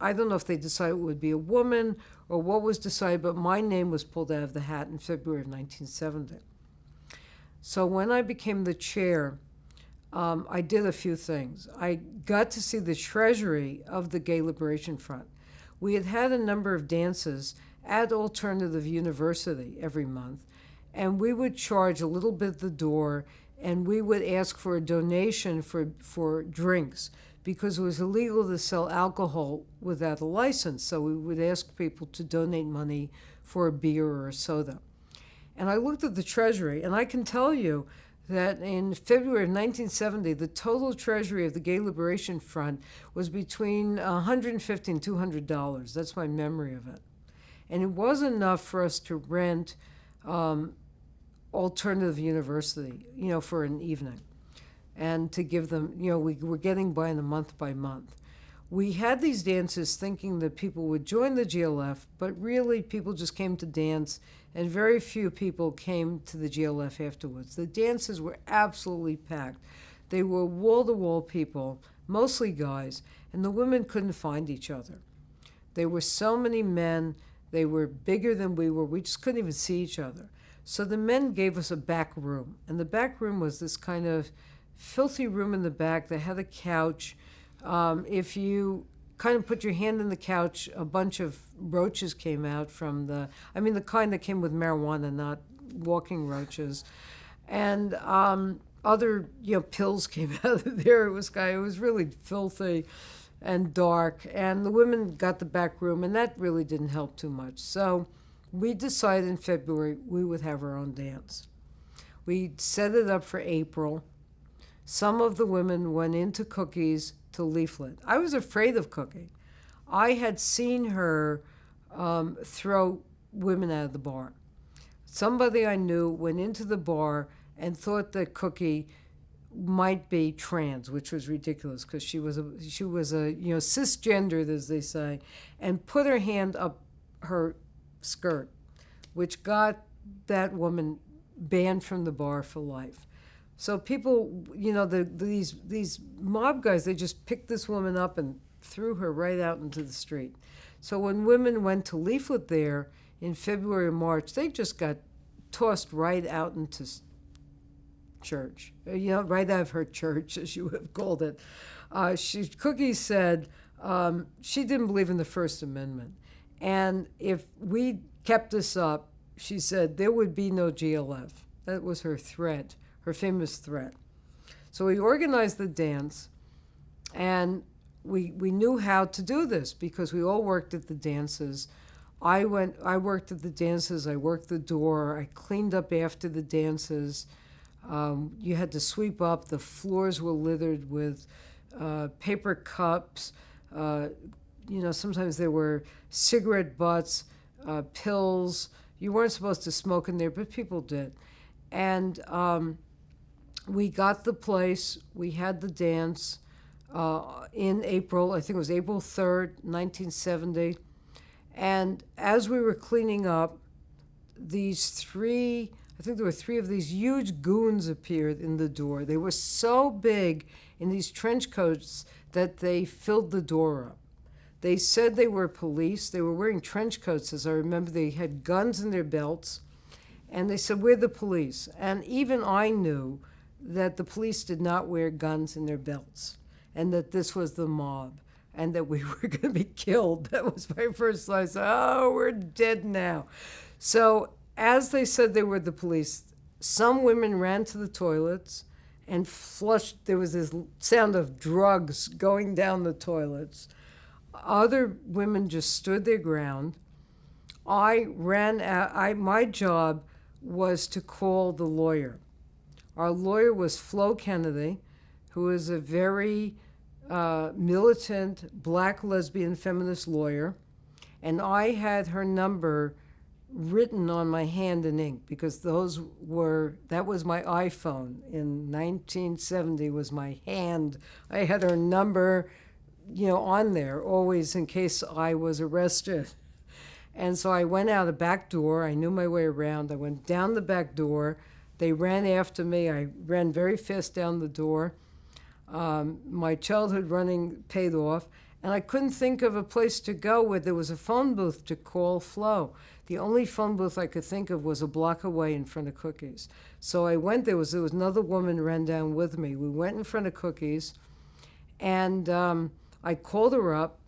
I don't know if they decided it would be a woman or what was decided, but my name was pulled out of the hat in February of 1970. So when I became the chair, I did a few things. I got to see the treasury of the Gay Liberation Front. We had had a number of dances at Alternative University every month, and we would charge a little bit at the door, and we would ask for a donation for drinks, because it was illegal to sell alcohol without a license. So we would ask people to donate money for a beer or a soda. And I looked at the treasury, and I can tell you that in February of 1970, the total treasury of the Gay Liberation Front was between $150 and $200. That's my memory of it. And it was enough for us to rent Alternative University, for an evening, and to give them, we were getting by on a month by month. We had these dances thinking that people would join the GLF, but really people just came to dance, and very few people came to the GLF afterwards. The dances were absolutely packed. They were wall-to-wall people, mostly guys, and the women couldn't find each other. There were so many men. They were bigger than we were. We just couldn't even see each other. So the men gave us a back room, and the back room was this kind of filthy room in the back that had a couch. If you kind of put your hand in the couch, a bunch of roaches came out from the kind that came with marijuana, not walking roaches. And other, pills came out of there. It was really filthy and dark. And the women got the back room, and that really didn't help too much. So we decided in February we would have our own dance. We set it up for April. Some of the women went into Cookies to leaflet. I was afraid of Cookie. I had seen her throw women out of the bar. Somebody I knew went into the bar and thought that Cookie might be trans, which was ridiculous because she was a cisgendered, as they say, and put her hand up her skirt, which got that woman banned from the bar for life. So people, these mob guys, they just picked this woman up and threw her right out into the street. So when women went to leaflet there in February or March, they just got tossed right out into church, right out of her church, as you have called it. Cookie said she didn't believe in the First Amendment. And if we kept this up, she said there would be no GLF. That was her threat, her famous threat. So we organized the dance, and we knew how to do this because we all worked at the dances. I worked at the dances, I worked the door, I cleaned up after the dances. You had to sweep up, the floors were littered with paper cups. Sometimes there were cigarette butts, pills. You weren't supposed to smoke in there, but people did. And we got the place, we had the dance in April, I think it was April 3rd, 1970. And as we were cleaning up, there were three of these huge goons appeared in the door. They were so big in these trench coats that they filled the door up. They said they were police. They were wearing trench coats, as I remember. They had guns in their belts. And they said, we're the police. And even I knew that the police did not wear guns in their belts and that this was the mob and that we were going to be killed. That was my first thought. I said, oh, we're dead now. So as they said they were the police, some women ran to the toilets and flushed. There was this sound of drugs going down the toilets. Other women just stood their ground. I ran out. My job was to call the lawyer. Our lawyer was Flo Kennedy, who is a very militant black lesbian feminist lawyer, and I had her number written on my hand in ink because that was my iPhone in 1970 was my hand. I had her number, on there always in case I was arrested. And so I went out the back door. I knew my way around. I went down the back door. They ran after me. I ran very fast down the door. My childhood running paid off, and I couldn't think of a place to go where there was a phone booth to call Flo. The only phone booth I could think of was a block away in front of Cookies. So I went there. There was another woman ran down with me. We went in front of Cookies, and I called her up.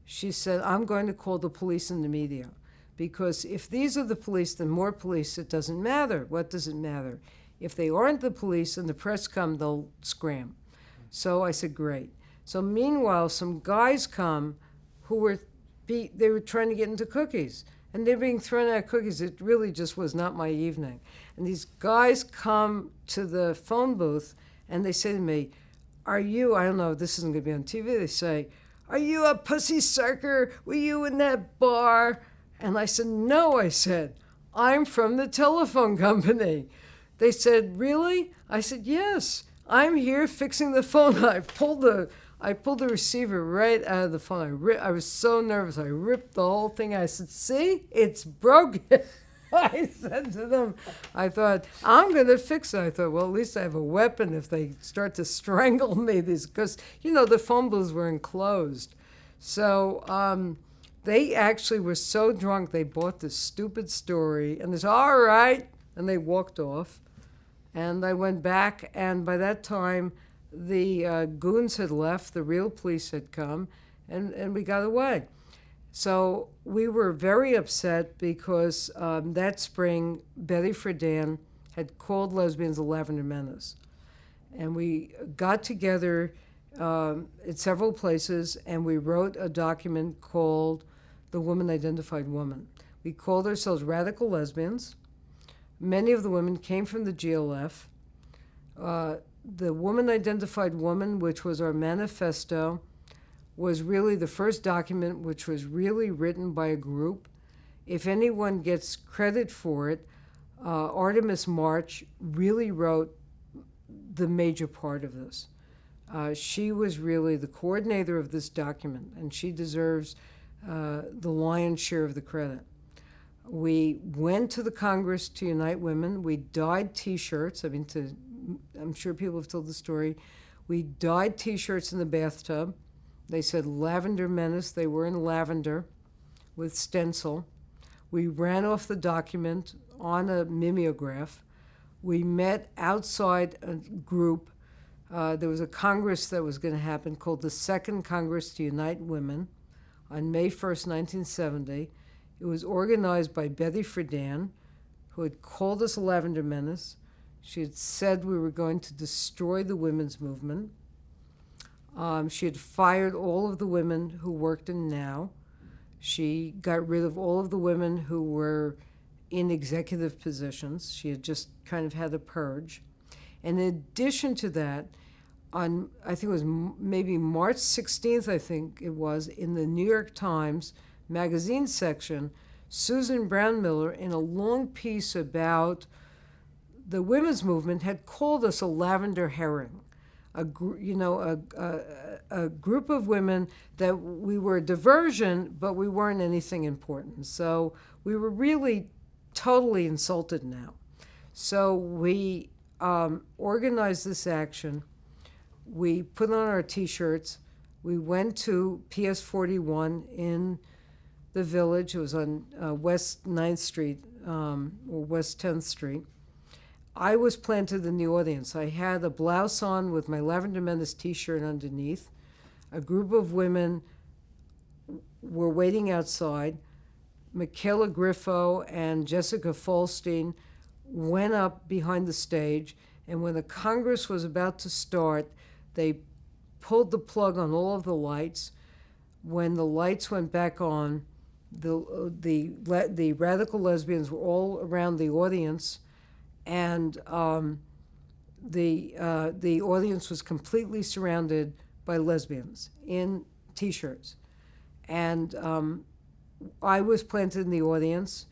She said, I'm going to call the police and the media. Because if these are the police, then more police, it doesn't matter. What does it matter? If they aren't the police and the press come, they'll scram. So I said, great. So meanwhile, some guys come who were trying to get into Cookies. And they're being thrown out of Cookies. It really just was not my evening. And these guys come to the phone booth and they say to me, I don't know, this isn't going to be on TV. They say, are you a pussy sucker? Were you in that bar? And I said, no, I'm from the telephone company. They said, really? I said, yes, I'm here fixing the phone. I pulled the receiver right out of the phone. I was so nervous. I ripped the whole thing. I said, see, it's broken. I said to them, I thought, I'm going to fix it. I thought, well, at least I have a weapon if they start to strangle me. Because, the phone booths were enclosed. So they actually were so drunk, they bought this stupid story. And they said, all right. And they walked off. And I went back. And by that time, the goons had left. The real police had come. And we got away. So we were very upset because that spring, Betty Friedan had called lesbians the Lavender Menace. And we got together at several places, and we wrote a document called The Woman Identified Woman. We called ourselves Radical Lesbians. Many of the women came from the GLF. The Woman Identified Woman, which was our manifesto, was really the first document which was really written by a group. If anyone gets credit for it, Artemis March really wrote the major part of this. She was really the coordinator of this document, and she deserves the lion's share of the credit. We went to the Congress to unite women. We dyed T-shirts. I'm sure people have told the story. We dyed T-shirts in the bathtub. They said Lavender Menace. They were in lavender with stencil. We ran off the document on a mimeograph. We met outside a group. There was a Congress that was going to happen called the Second Congress to Unite Women on May 1st, 1970. It was organized by Betty Friedan, who had called us a Lavender Menace. She had said we were going to destroy the women's movement. She had fired all of the women who worked in NOW. She got rid of all of the women who were in executive positions. She had just kind of had a purge. And in addition to that, on, I think it was maybe March 16th, I think it was, in the New York Times magazine section, Susan Brown Miller, in a long piece about the women's movement, had called us a lavender herring, a group of women that we were a diversion, but we weren't anything important. So we were really totally insulted now. So we organized this action. We put on our T-shirts. We went to PS 41 in the Village. It was on West 9th Street or West 10th Street. I was planted in the audience. I had a blouse on with my Lavender Menace T-shirt underneath. A group of women were waiting outside. Michaela Griffo and Jessica Falstein went up behind the stage, and when the Congress was about to start, they pulled the plug on all of the lights. When the lights went back on, the radical lesbians were all around the audience, and the audience was completely surrounded by lesbians in T-shirts. And I was planted in the audience.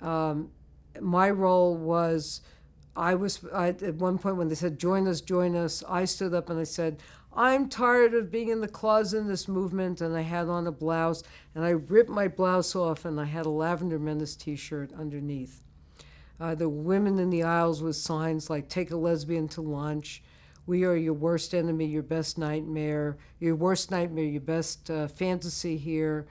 My role was, at one point when they said, join us, I stood up and I said, I'm tired of being in the closet in this movement, and I had on a blouse, and I ripped my blouse off, and I had a Lavender Menace T-shirt underneath. The women in the aisles with signs like, take a lesbian to lunch, we are your worst enemy, your best nightmare, your worst nightmare, your best fantasy here,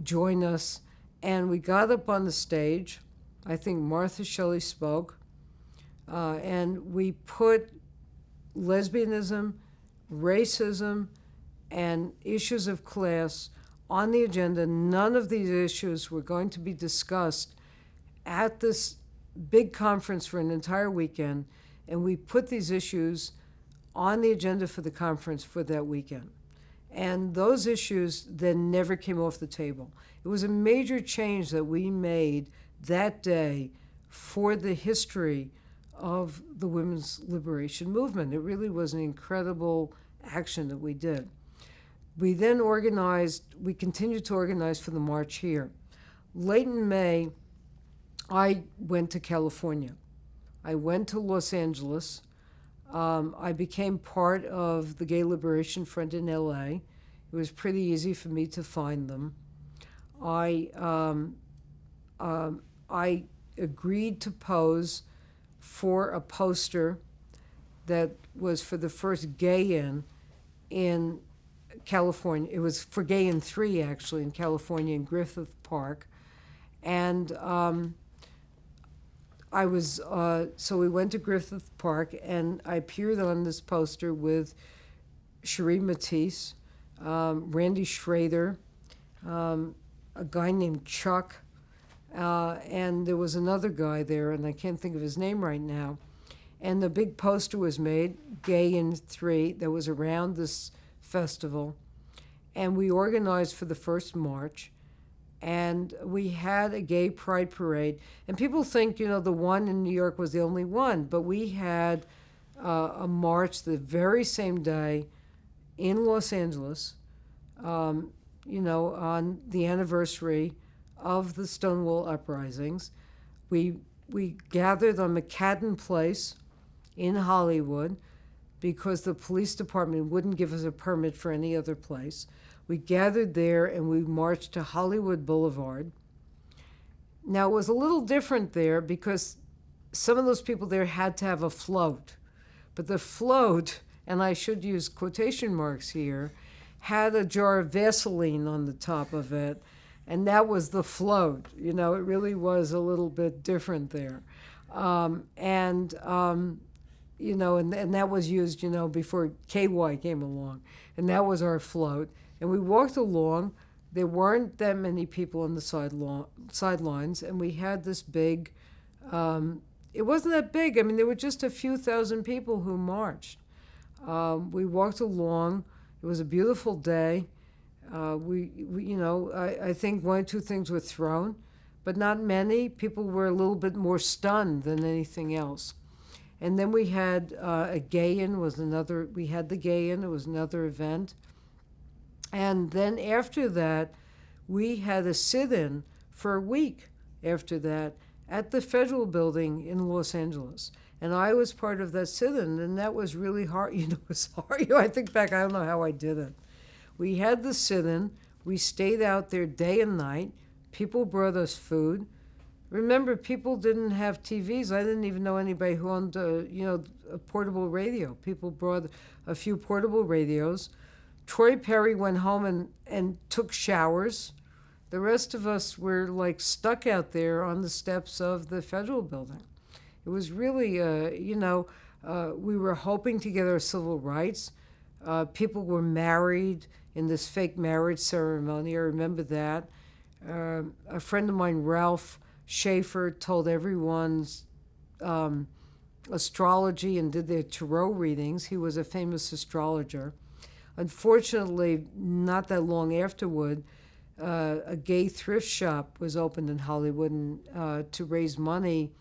join us. And we got up on the stage. I think Martha Shelley spoke, and we put lesbianism, racism, and issues of class on the agenda. None of these issues were going to be discussed at this big conference for an entire weekend, and we put these issues on the agenda for the conference for that weekend. And those issues then never came off the table. It was a major change that we made that day for the history of the women's liberation movement. It really was an incredible action that we did. We then we continued to organize for the march here. Late in May, I went to California. I went to Los Angeles. I became part of the Gay Liberation Front in LA. It was pretty easy for me to find them. I agreed to pose for a poster that was for the first Gay in California. It was for Gay in 3, actually, in California, in Griffith Park. And so we went to Griffith Park, and I appeared on this poster with Cherie Matisse, Randy Schrader, a guy named Chuck, and there was another guy there, and I can't think of his name right now. And the big poster was made, Gay in 3, that was around this festival. And we organized for the first march. And we had a gay pride parade. And people think, the one in New York was the only one. But we had a march the very same day in Los Angeles, on the anniversary of the Stonewall uprisings. We gathered on McCadden Place in Hollywood because the police department wouldn't give us a permit for any other place. We gathered there and we marched to Hollywood Boulevard. Now, it was a little different there because some of those people there had to have a float. But the float, and I should use quotation marks here, had a jar of Vaseline on the top of it, and that was the float. It really was a little bit different there. And that was used, before KY came along. And that was our float. And we walked along. There weren't that many people on the sidelines. And we had this big, it wasn't that big. I mean, there were just a few thousand people who marched. We walked along. It was a beautiful day. I think one or two things were thrown, but not many. People were a little bit more stunned than anything else. And then we had a gay-in we had the gay-in, it was another event. And then after that, we had a sit-in for a week after that at the Federal Building in Los Angeles. And I was part of that sit-in, and that was really hard. It was hard. I think back, I don't know how I did it. We had the sit-in. We stayed out there day and night. People brought us food. Remember, people didn't have TVs. I didn't even know anybody who owned, a portable radio. People brought a few portable radios. Troy Perry went home and took showers. The rest of us were stuck out there on the steps of the Federal Building. It was really, we were hoping to get our civil rights. People were married in this fake marriage ceremony. I remember that. A friend of mine, Ralph Schaefer, told everyone's astrology and did their tarot readings. He was a famous astrologer. Unfortunately, not that long afterward, a gay thrift shop was opened in Hollywood to raise money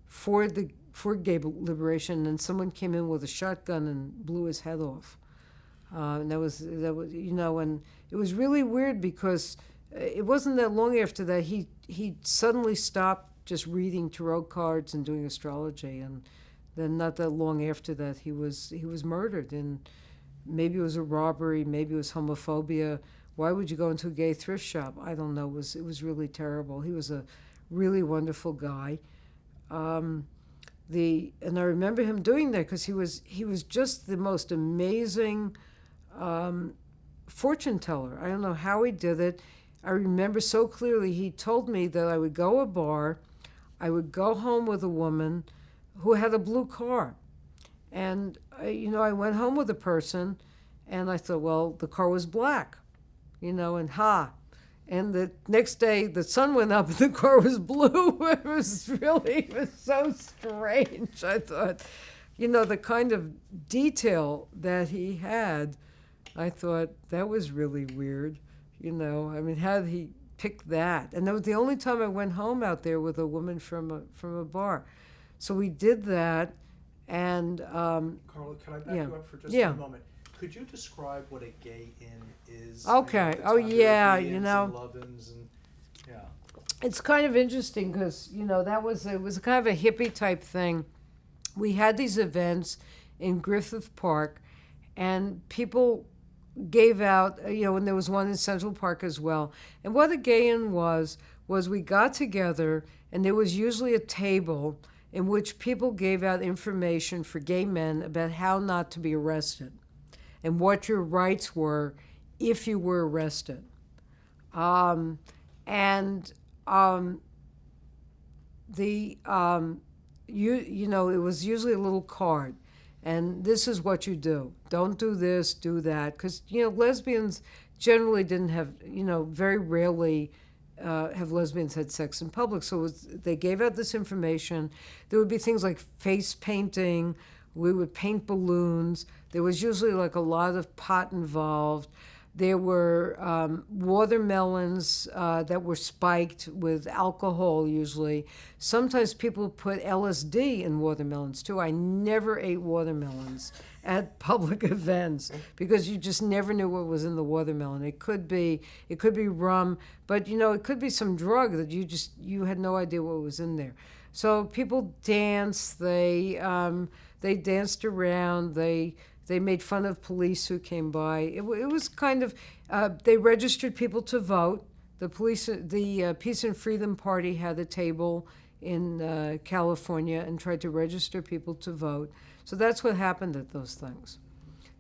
for gay liberation, and someone came in with a shotgun and blew his head off. And that was and it was really weird because it wasn't that long after that he suddenly stopped just reading tarot cards and doing astrology, and then not that long after that he was murdered. And maybe it was a robbery, maybe it was homophobia. Why would you go into a gay thrift shop? I don't know. It was really terrible. He was a really wonderful guy. And I remember him doing that because he was just the most amazing fortune teller. I don't know how he did it. I remember so clearly he told me that I would go to a bar, I would go home with a woman who had a blue car. And, I went home with a person, and I thought, well, the car was black, and And the next day, the sun went up and the car was blue. It was so strange. I thought, the kind of detail that he had, I thought that was really weird. How did he pick that? And that was the only time I went home out there with a woman from a bar. So we did that, and Karla, can I back you up for just a moment? Could you describe what a gay-in is? Okay. And love-ins and It's kind of interesting because it was kind of a hippie type thing. We had these events in Griffith Park, and people gave out, and there was one in Central Park as well. And what a gay-in was we got together, and there was usually a table in which people gave out information for gay men about how not to be arrested and what your rights were if you were arrested. It was usually a little card. And this is what you do. Don't do this, do that. Because, lesbians generally didn't have, very rarely have lesbians had sex in public. So they gave out this information. There would be things like face painting. We would paint balloons. There was usually like a lot of pot involved. There were watermelons that were spiked with alcohol usually. Sometimes people put LSD in watermelons too. I never ate watermelons at public events because you just never knew what was in the watermelon. It could be rum, but it could be some drug that you had no idea what was in there. So people danced. They danced around. They made fun of police who came by. It was kind of, they registered people to vote. The Peace and Freedom Party had a table in California and tried to register people to vote. So that's what happened at those things.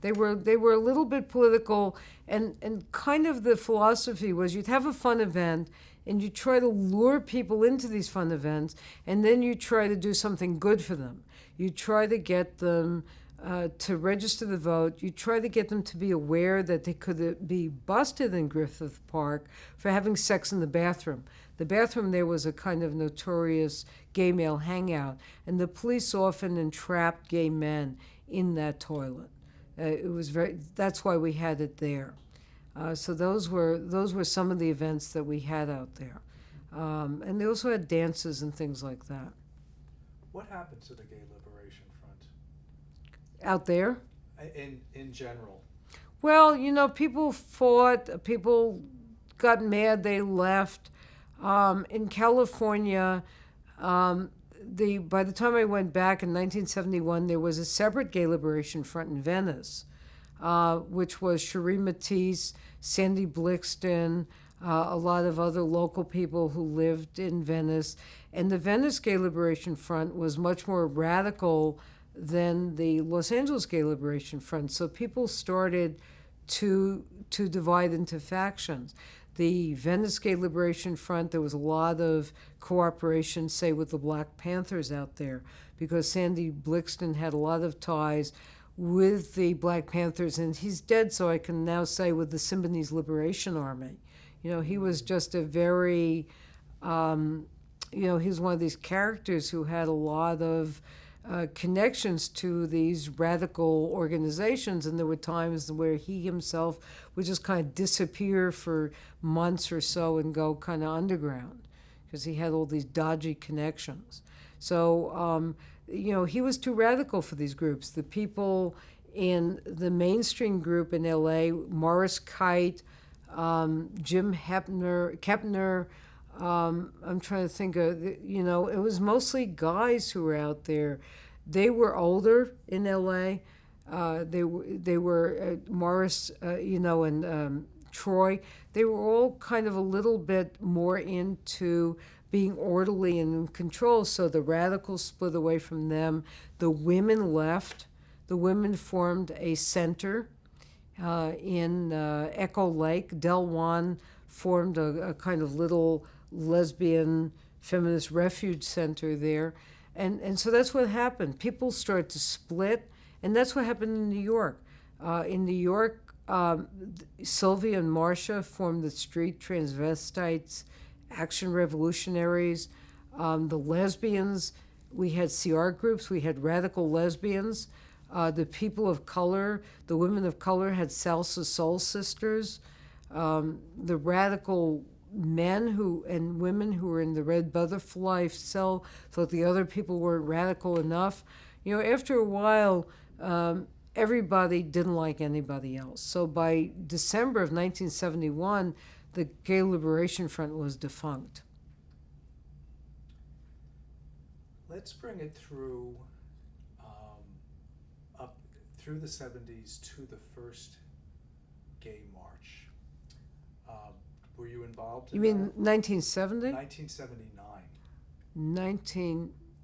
They were a little bit political, and kind of the philosophy was you'd have a fun event, and you try to lure people into these fun events, and then you try to do something good for them. You try to get them to register the vote. You try to get them to be aware that they could be busted in Griffith Park for having sex in the bathroom. The bathroom there was a kind of notorious gay male hangout, and the police often entrapped gay men in that toilet. That's why we had it there. So those were some of the events that we had out there. And they also had dances and things like that. What happened to the Gay Liberation Front? Out there? In general. Well, people fought, people got mad, they left. In California, by the time I went back in 1971, there was a separate Gay Liberation Front in Venice, which was Cherie Matisse, Sandy Blixton, a lot of other local people who lived in Venice. And the Venice Gay Liberation Front was much more radical than the Los Angeles Gay Liberation Front. So people started to divide into factions. The Venice Gay Liberation Front, there was a lot of cooperation, say, with the Black Panthers out there, because Sandy Blixton had a lot of ties with the Black Panthers, and he's dead, so I can now say with the Symbionese Liberation Army. He was just a very, he's one of these characters who had a lot of connections to these radical organizations, and there were times where he himself would just kind of disappear for months or so and go kind of underground because he had all these dodgy connections. So, he was too radical for these groups. The people in the mainstream group in LA, Morris Kite, Jim Kepner, I'm trying to think of, it was mostly guys who were out there. They were older in LA. They were Morris, and Troy. They were all kind of a little bit more into being orderly and in control. So the radicals split away from them. The women left. The women formed a center in Echo Lake. Del Juan formed a kind of little lesbian feminist refuge center there. And so that's what happened. People started to split, and that's what happened in New York. In New York, Sylvia and Marcia formed the Street Transvestites Action Revolutionaries. The lesbians, we had CR groups, we had radical lesbians. The people of color, the women of color had Salsa Soul Sisters. The radical men and women who were in the Red Butterfly cell thought the other people weren't radical enough. After a while, everybody didn't like anybody else. So by December of 1971, the Gay Liberation Front was defunct. Let's bring it through up through the 70s to the first gay march. Were you involved in You mean that? 1970? 1979.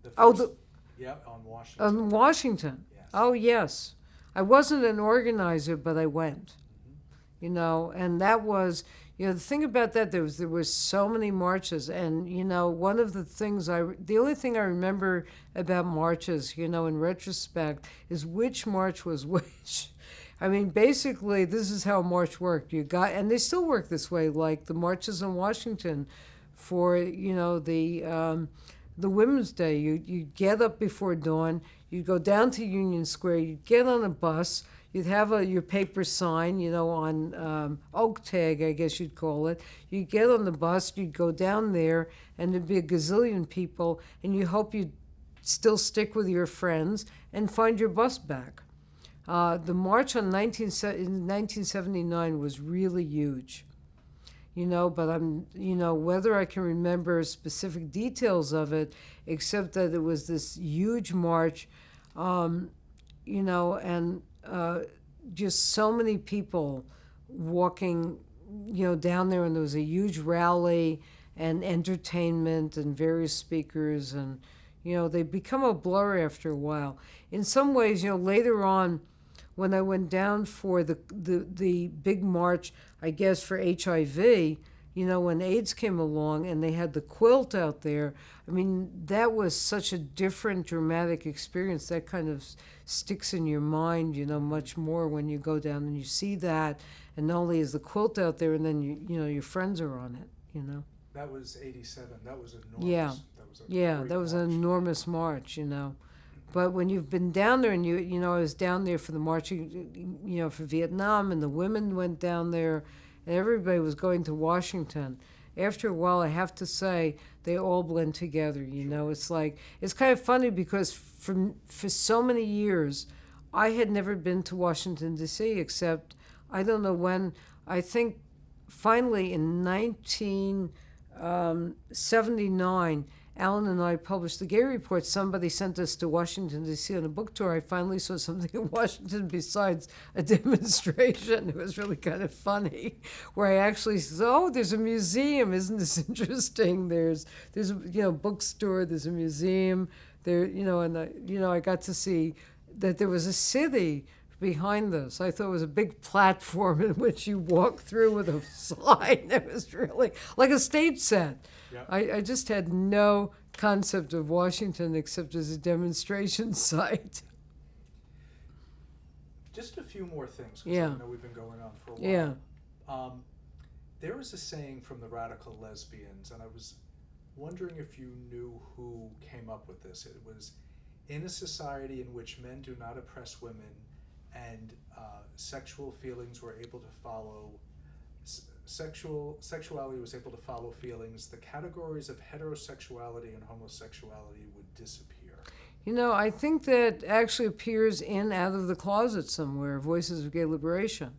The first, Oh, yeah, on Washington. on Washington. Yes. Oh, yes. I wasn't an organizer, but I went. And that was, the thing about that, there was so many marches, and one of the things the only thing I remember about marches, in retrospect, is which march was which. I mean, basically, this is how March worked. And they still work this way, like the marches in Washington for, the Women's Day. You get up before dawn, you'd go down to Union Square, you'd get on a bus, you'd have your paper sign, on oak tag, I guess you'd call it. You'd get on the bus, you'd go down there, and there'd be a gazillion people, and you hope you'd still stick with your friends and find your bus back. The march in 1979 was really huge, but whether I can remember specific details of it, except that it was this huge march, and just so many people walking, down there, and there was a huge rally and entertainment and various speakers, and, they become a blur after a while. In some ways, later on, when I went down for the big march, I guess, for HIV, when AIDS came along and they had the quilt out there, I mean, that was such a different, dramatic experience. That kind of sticks in your mind, much more when you go down and you see that, and not only is the quilt out there, and then your friends are on it, That was 87. That was enormous. Yeah. That was an enormous march, But when you've been down there, and I was down there for the march, for Vietnam, and the women went down there, and everybody was going to Washington. After a while, I have to say, they all blend together. It's kind of funny because for so many years, I had never been to Washington D.C. except I don't know when. I think finally in 1979. Alan and I published the Gay Report. Somebody sent us to Washington, D.C. on a book tour. I finally saw something in Washington besides a demonstration. It was really kind of funny, where I actually said, oh, there's a museum. Isn't this interesting? There's a bookstore, there's a museum. There, and I got to see that there was a city behind this. I thought it was a big platform in which you walk through with a sign. It was really like a stage set. Yeah. I just had no concept of Washington except as a demonstration site. Just a few more things, because Yeah. I know we've been going on for a while. Yeah. There was a saying from the radical lesbians, and I was wondering if you knew who came up with this. It was, in a society in which men do not oppress women and sexual feelings were able to follow, sexuality was able to follow feelings, the categories of heterosexuality and homosexuality would disappear. I think that actually appears in Out of the Closet somewhere, Voices of Gay Liberation.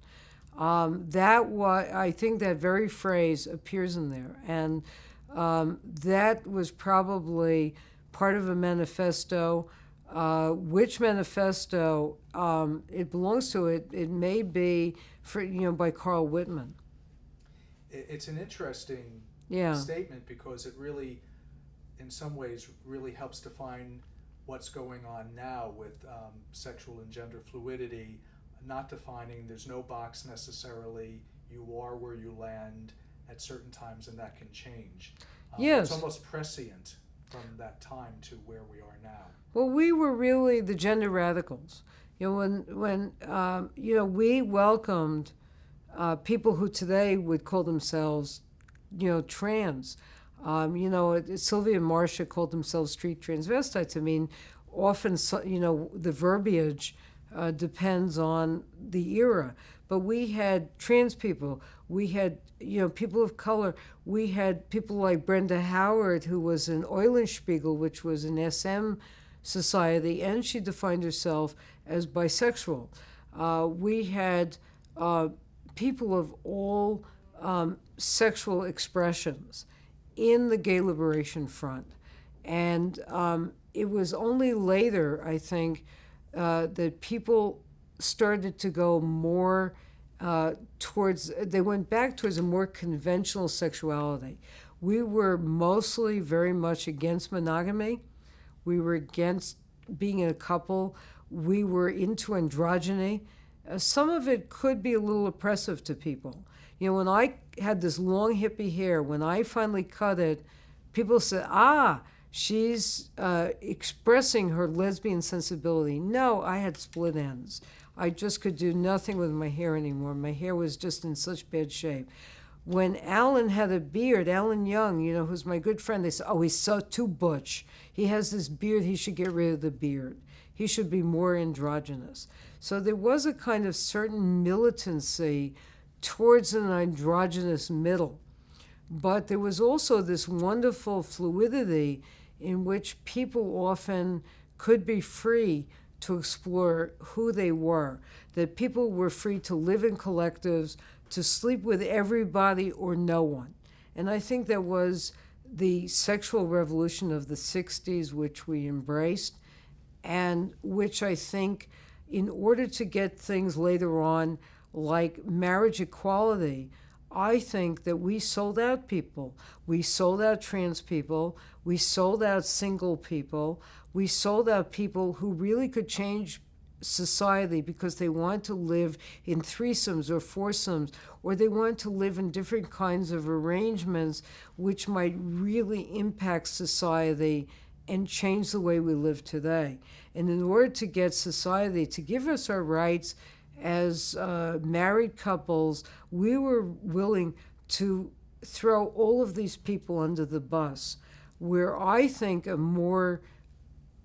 I think that very phrase appears in there, and that was probably part of a manifesto. Which manifesto it belongs to? It may be by Carl Whitman. It's an interesting statement, because it really, in some ways, really helps define what's going on now with sexual and gender fluidity, not defining, there's no box necessarily, you are where you land at certain times, and that can change. Yes. It's almost prescient from that time to where we are now. Well, we were really the gender radicals. When we welcomed people who today would call themselves, trans. Sylvia and Marcia called themselves street transvestites. I mean, often, the verbiage depends on the era. But we had trans people. We had, people of color. We had people like Brenda Howard, who was in Eulenspiegel, which was an SM society, and she defined herself as bisexual. We had people of all sexual expressions in the Gay Liberation Front. And it was only later, I think, that people started to go more they went back towards a more conventional sexuality. We were mostly very much against monogamy. We were against being in a couple. We were into androgyny. Some of it could be a little oppressive to people. When I had this long hippie hair, when I finally cut it, people said, she's expressing her lesbian sensibility. No, I had split ends. I just could do nothing with my hair anymore. My hair was just in such bad shape. When Alan had a beard, Alan Young, who's my good friend, they said, oh, he's so too butch. He has this beard, he should get rid of the beard. He should be more androgynous. So there was a kind of certain militancy towards an androgynous middle. But there was also this wonderful fluidity in which people often could be free to explore who they were, that people were free to live in collectives, to sleep with everybody or no one. And I think that was the sexual revolution of the 60s, which we embraced, and which I think, in order to get things later on, like marriage equality, I think that we sold out people. We sold out trans people. We sold out single people. We sold out people who really could change society because they want to live in threesomes or foursomes, or they want to live in different kinds of arrangements which might really impact society and change the way we live today. And in order to get society to give us our rights as married couples, we were willing to throw all of these people under the bus, where I think a more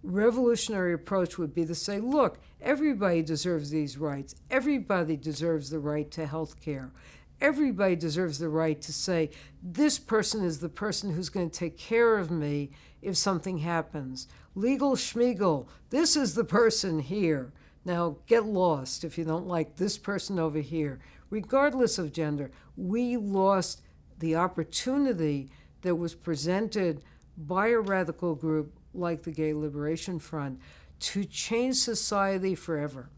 revolutionary approach would be to say, look, everybody deserves these rights. Everybody deserves the right to health care. Everybody deserves the right to say, this person is the person who's going to take care of me if something happens. Legal schmiegel, this is the person here. Now get lost if you don't like this person over here. Regardless of gender, we lost the opportunity that was presented by a radical group like the Gay Liberation Front to change society forever.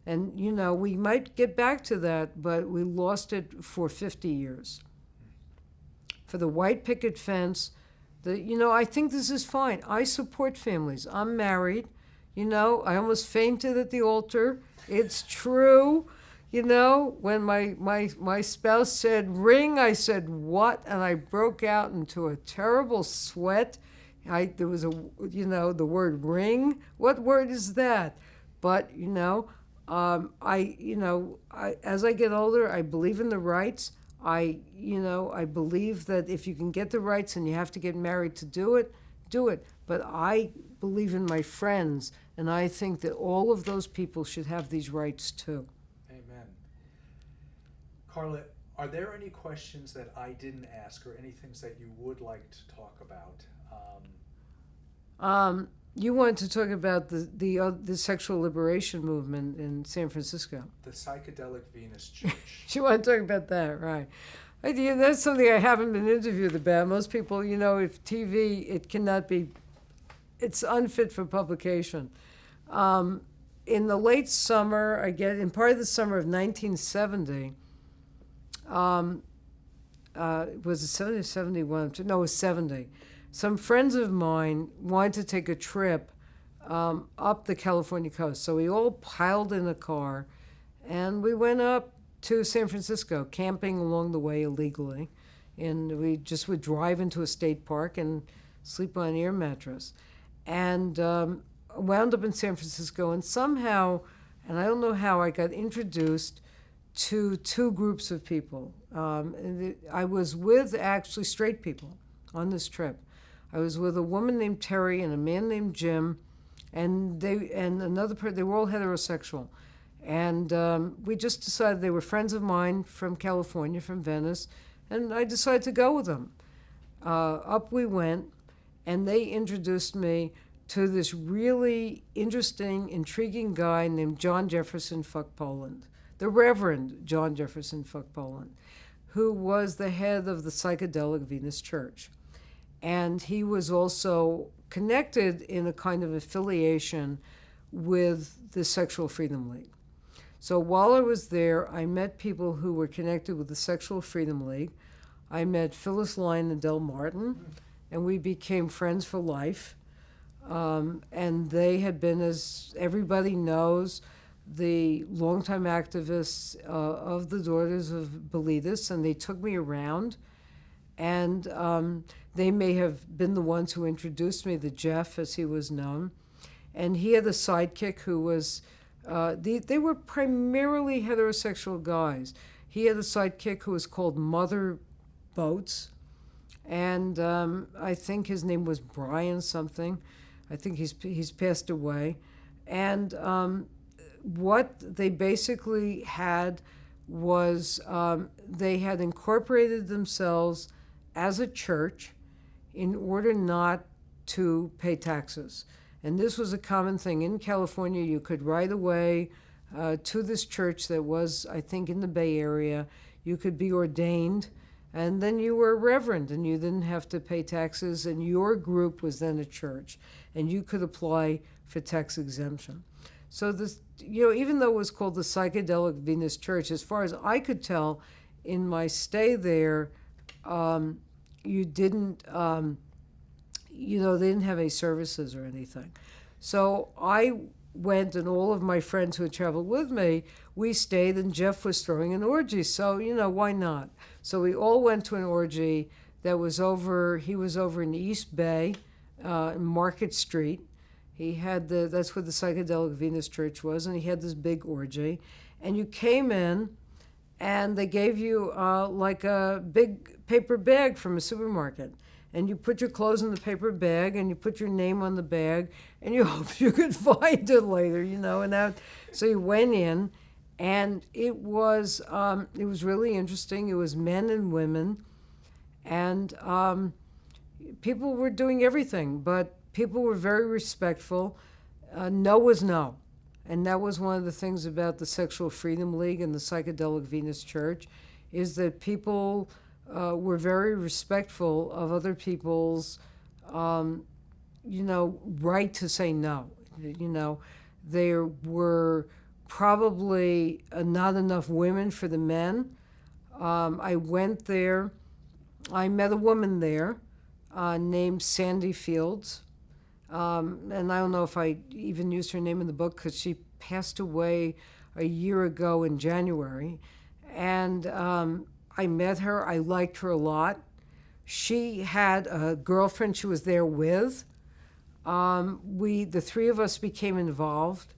And, we might get back to that, but we lost it for 50 years. For the white picket fence, I think this is fine. I support families. I'm married. I almost fainted at the altar. It's true. When my spouse said ring, I said what? And I broke out into a terrible sweat. There was the word ring. What word is that? But, as I get older, I believe in the rights. I believe that if you can get the rights and you have to get married to do it, do it. But I believe in my friends, and I think that all of those people should have these rights too. Amen. Karla, are there any questions that I didn't ask or any things that you would like to talk about? You wanted to talk about the sexual liberation movement in San Francisco. The Psychedelic Venus Church. You want to talk about that, right? That's something I haven't been interviewed about. Most people, if TV, it's unfit for publication. In the late summer, in part of the summer of 1970, was it 70 or 71? No, it was 70. Some friends of mine wanted to take a trip up the California coast. So we all piled in a car, and we went up to San Francisco, camping along the way illegally. And we just would drive into a state park and sleep on an air mattress. And wound up in San Francisco, and somehow, and I don't know how, I got introduced to two groups of people. I was with actually straight people on this trip. I was with a woman named Terry and a man named Jim, and they were all heterosexual. And we just decided they were friends of mine from California, from Venice, and I decided to go with them. Up we went, and they introduced me to this really interesting, intriguing guy named John Jefferson Fuck Poland, the Reverend John Jefferson Fuck Poland, who was the head of the Psychedelic Venus Church. And he was also connected in a kind of affiliation with the Sexual Freedom League. So while I was there, I met people who were connected with the Sexual Freedom League. I met Phyllis Lyon and Del Martin, and we became friends for life. And they had been, as everybody knows, the longtime activists of the Daughters of Bilitis, and they took me around. And they may have been the ones who introduced me to Jeff, as he was known. And he had a sidekick who was They were primarily heterosexual guys. He had a sidekick who was called Mother Boats, and I think his name was Brian something. I think he's passed away. And what they basically had was they had incorporated themselves as a church in order not to pay taxes. And this was a common thing. In California, you could right away to this church that was, I think, in the Bay Area. You could be ordained, and then you were a reverend, and you didn't have to pay taxes, and your group was then a church, and you could apply for tax exemption. So this, even though it was called the Psychedelic Venus Church, as far as I could tell, in my stay there, you didn't, they didn't have any services or anything. So I went, and all of my friends who had traveled with me, we stayed, and Jeff was throwing an orgy. So, why not? So we all went to an orgy that was he was over in East Bay, Market Street. He had that's where the Psychedelic Venus Church was, and he had this big orgy. And you came in, and they gave you like a big paper bag from a supermarket. And you put your clothes in the paper bag, and you put your name on the bag, and you hope you could find it later, so you went in, and it was really interesting. It was men and women, and people were doing everything, but people were very respectful. No was no. And that was one of the things about the Sexual Freedom League and the Psychedelic Venus Church, is that people were very respectful of other people's, right to say no. There were probably not enough women for the men. I went there. I met a woman there named Sandy Fields. And I don't know if I even used her name in the book because she passed away a year ago in January. And I met her. I liked her a lot. She had a girlfriend she was there with. The three of us became involved.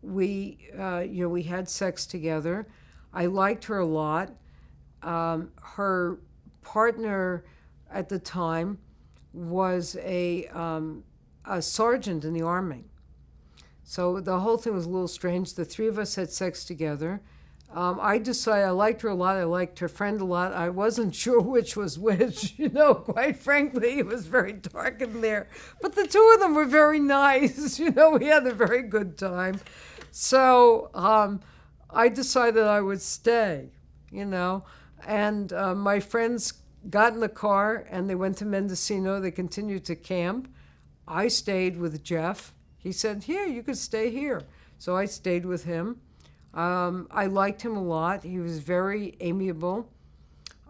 We had sex together. I liked her a lot. Her partner at the time was a sergeant in the Army. So the whole thing was a little strange. The three of us had sex together. I decided I liked her a lot. I liked her friend a lot. I wasn't sure which was which. Quite frankly, it was very dark in there. But the two of them were very nice. We had a very good time. So I decided I would stay, And my friends got in the car, and they went to Mendocino. They continued to camp. I stayed with Jeff. He said, here, you could stay here. So I stayed with him. I liked him a lot. He was very amiable.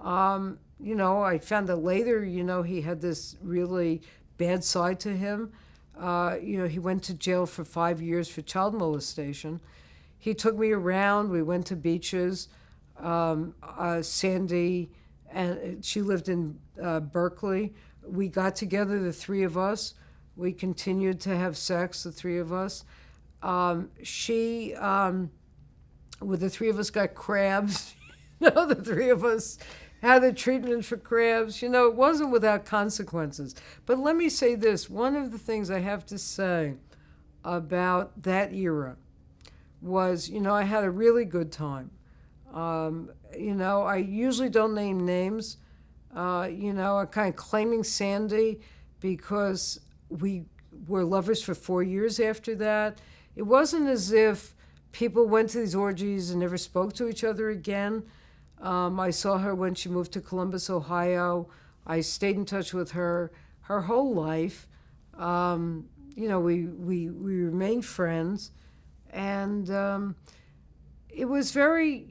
I found out later, he had this really bad side to him. He went to jail for 5 years for child molestation. He took me around. We went to beaches. Sandy, and she lived in Berkeley. We got together, the three of us. We continued to have sex, the three of us. The three of us got crabs. The three of us had a treatment for crabs. It wasn't without consequences. But let me say this. One of the things I have to say about that era was, I had a really good time. I usually don't name names. I'm kind of claiming Sandy because we were lovers for 4 years after that. It wasn't as if people went to these orgies and never spoke to each other again. I saw her when she moved to Columbus, Ohio. I stayed in touch with her whole life. We remained friends. And it was very,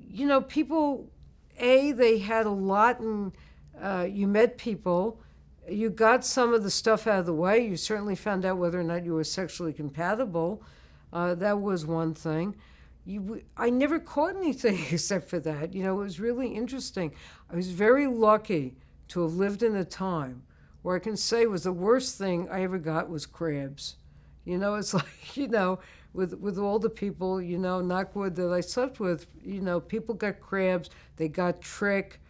people, they had a lot, and you met people. You got some of the stuff out of the way. You certainly found out whether or not you were sexually compatible. That was one thing. I never caught anything except for that. It was really interesting. I was very lucky to have lived in a time where I can say was the worst thing I ever got was crabs. It's like, with all the people, knock wood, that I slept with, people got crabs, they got trick.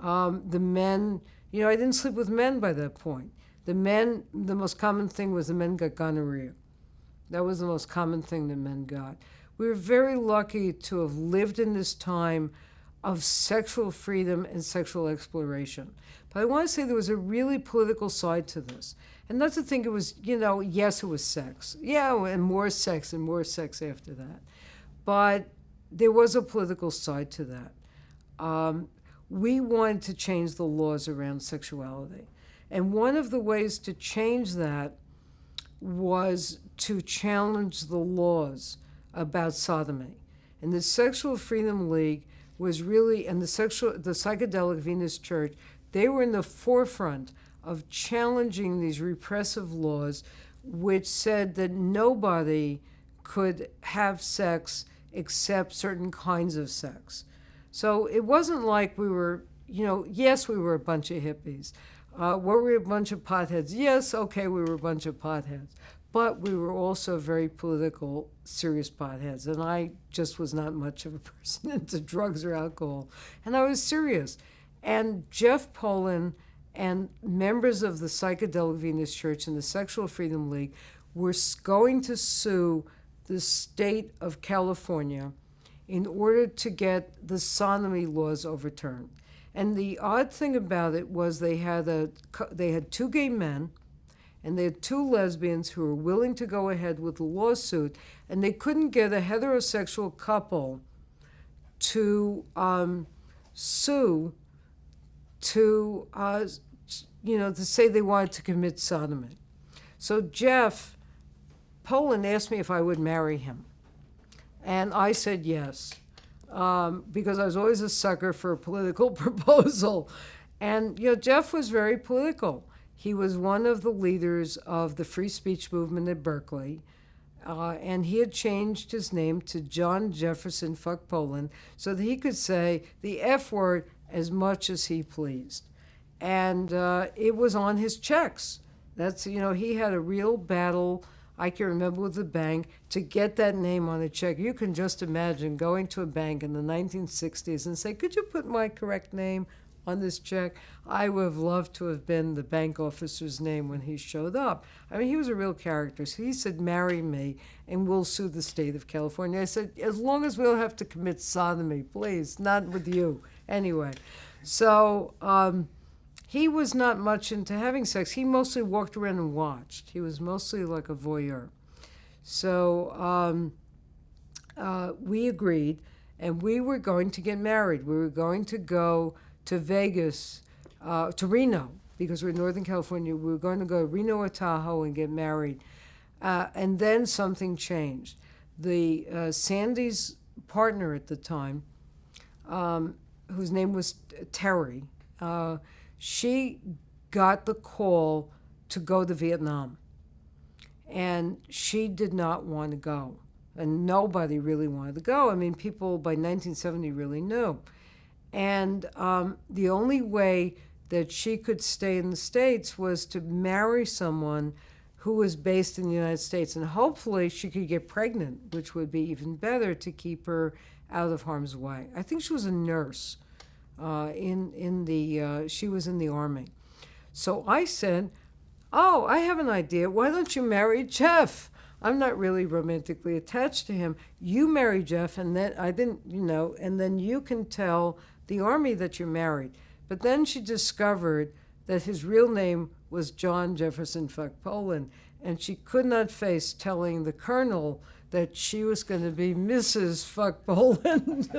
The men, I didn't sleep with men by that point. The men, the most common thing was the men got gonorrhea. That was the most common thing that men got. We were very lucky to have lived in this time of sexual freedom and sexual exploration. But I want to say there was a really political side to this. And not to think it was, yes, it was sex. Yeah, and more sex after that. But there was a political side to that. We wanted to change the laws around sexuality. And one of the ways to change that was to challenge the laws about sodomy. And the Sexual Freedom League was really, and the Psychedelic Venus Church, they were in the forefront of challenging these repressive laws which said that nobody could have sex except certain kinds of sex. So it wasn't like we were, yes, we were a bunch of hippies. Were we a bunch of potheads? Yes, okay, we were a bunch of potheads. But we were also very political, serious potheads. And I just was not much of a person into drugs or alcohol. And I was serious. And Jeff Poland and members of the Psychedelic Venus Church and the Sexual Freedom League were going to sue the state of California in order to get the sodomy laws overturned. And the odd thing about it was they had two gay men and they had two lesbians who were willing to go ahead with the lawsuit, and they couldn't get a heterosexual couple to sue to say they wanted to commit sodomy. So Jeff Poland asked me if I would marry him. And I said yes, because I was always a sucker for a political proposal. And, Jeff was very political. He was one of the leaders of the free speech movement at Berkeley. And he had changed his name to John Jefferson Fuck Poland so that he could say the F word as much as he pleased. And it was on his checks. That's, he had a real battle, I can remember, with the bank to get that name on a check. You can just imagine going to a bank in the 1960s and say, could you put my correct name on this check? I would have loved to have been the bank officer's name when he showed up. I mean, he was a real character. So he said, marry me and we'll sue the state of California. I said, as long as we don't have to commit sodomy, please, not with you. Anyway, so he was not much into having sex. He mostly walked around and watched. He was mostly like a voyeur. So we agreed, and we were going to get married. We were going to go to Vegas, to Reno, because we're in Northern California. We were going to go to Reno or Tahoe and get married. And then something changed. Sandy's partner at the time, whose name was Terry, she got the call to go to Vietnam. And she did not want to go. And nobody really wanted to go. I mean, people by 1970 really knew. And the only way that she could stay in the States was to marry someone who was based in the United States. And hopefully she could get pregnant, which would be even better to keep her out of harm's way. I think she was a nurse. She was in the Army. So I said, oh, I have an idea. Why don't you marry Jeff? I'm not really romantically attached to him. You marry Jeff, and then and then you can tell the Army that you're married. But then she discovered that his real name was John Jefferson Fuck Poland, and she could not face telling the colonel that she was going to be Mrs. Fuck Poland.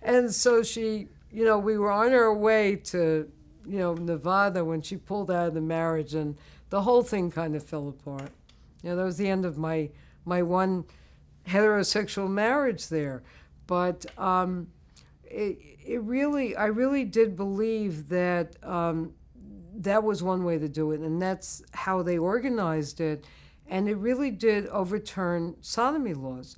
And so she, we were on our way to, Nevada when she pulled out of the marriage, and the whole thing kind of fell apart. That was the end of my one heterosexual marriage there. But I really did believe that that was one way to do it, and that's how they organized it. And it really did overturn sodomy laws,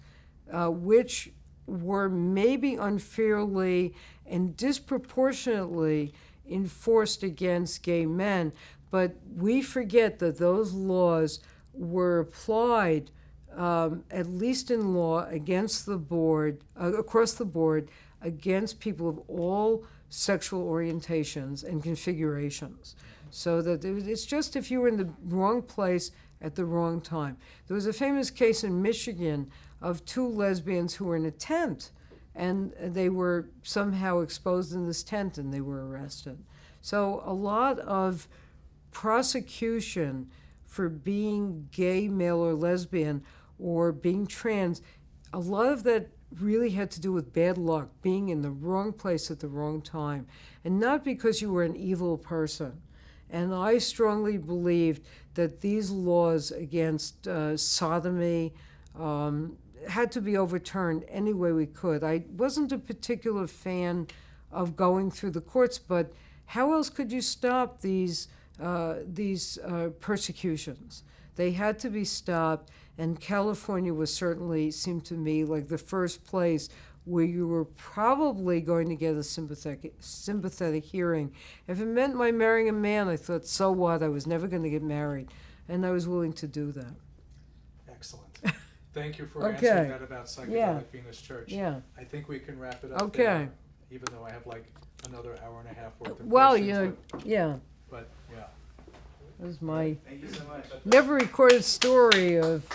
which were maybe unfairly and disproportionately enforced against gay men. But we forget that those laws were applied, at least in law, against the board, across the board, against people of all sexual orientations and configurations. So that it's just if you were in the wrong place at the wrong time. There was a famous case in Michigan of two lesbians who were in a tent, and they were somehow exposed in this tent and they were arrested. So a lot of prosecution for being gay, male, or lesbian, or being trans, a lot of that really had to do with bad luck, being in the wrong place at the wrong time, and not because you were an evil person. And I strongly believed that these laws against sodomy had to be overturned any way we could. I wasn't a particular fan of going through the courts, but how else could you stop these persecutions? They had to be stopped, and California was certainly, seemed to me, like the first place where you were probably going to get a sympathetic hearing. If it meant my marrying a man, I thought, so what? I was never going to get married, and I was willing to do that. Excellent. Thank you for answering that about Psychedelic Venus Church. Yeah. I think we can wrap it up Okay. there, even though I have like another hour and a half worth of Well, questions. yeah, But yeah. that was my Thank you so much. never recorded story of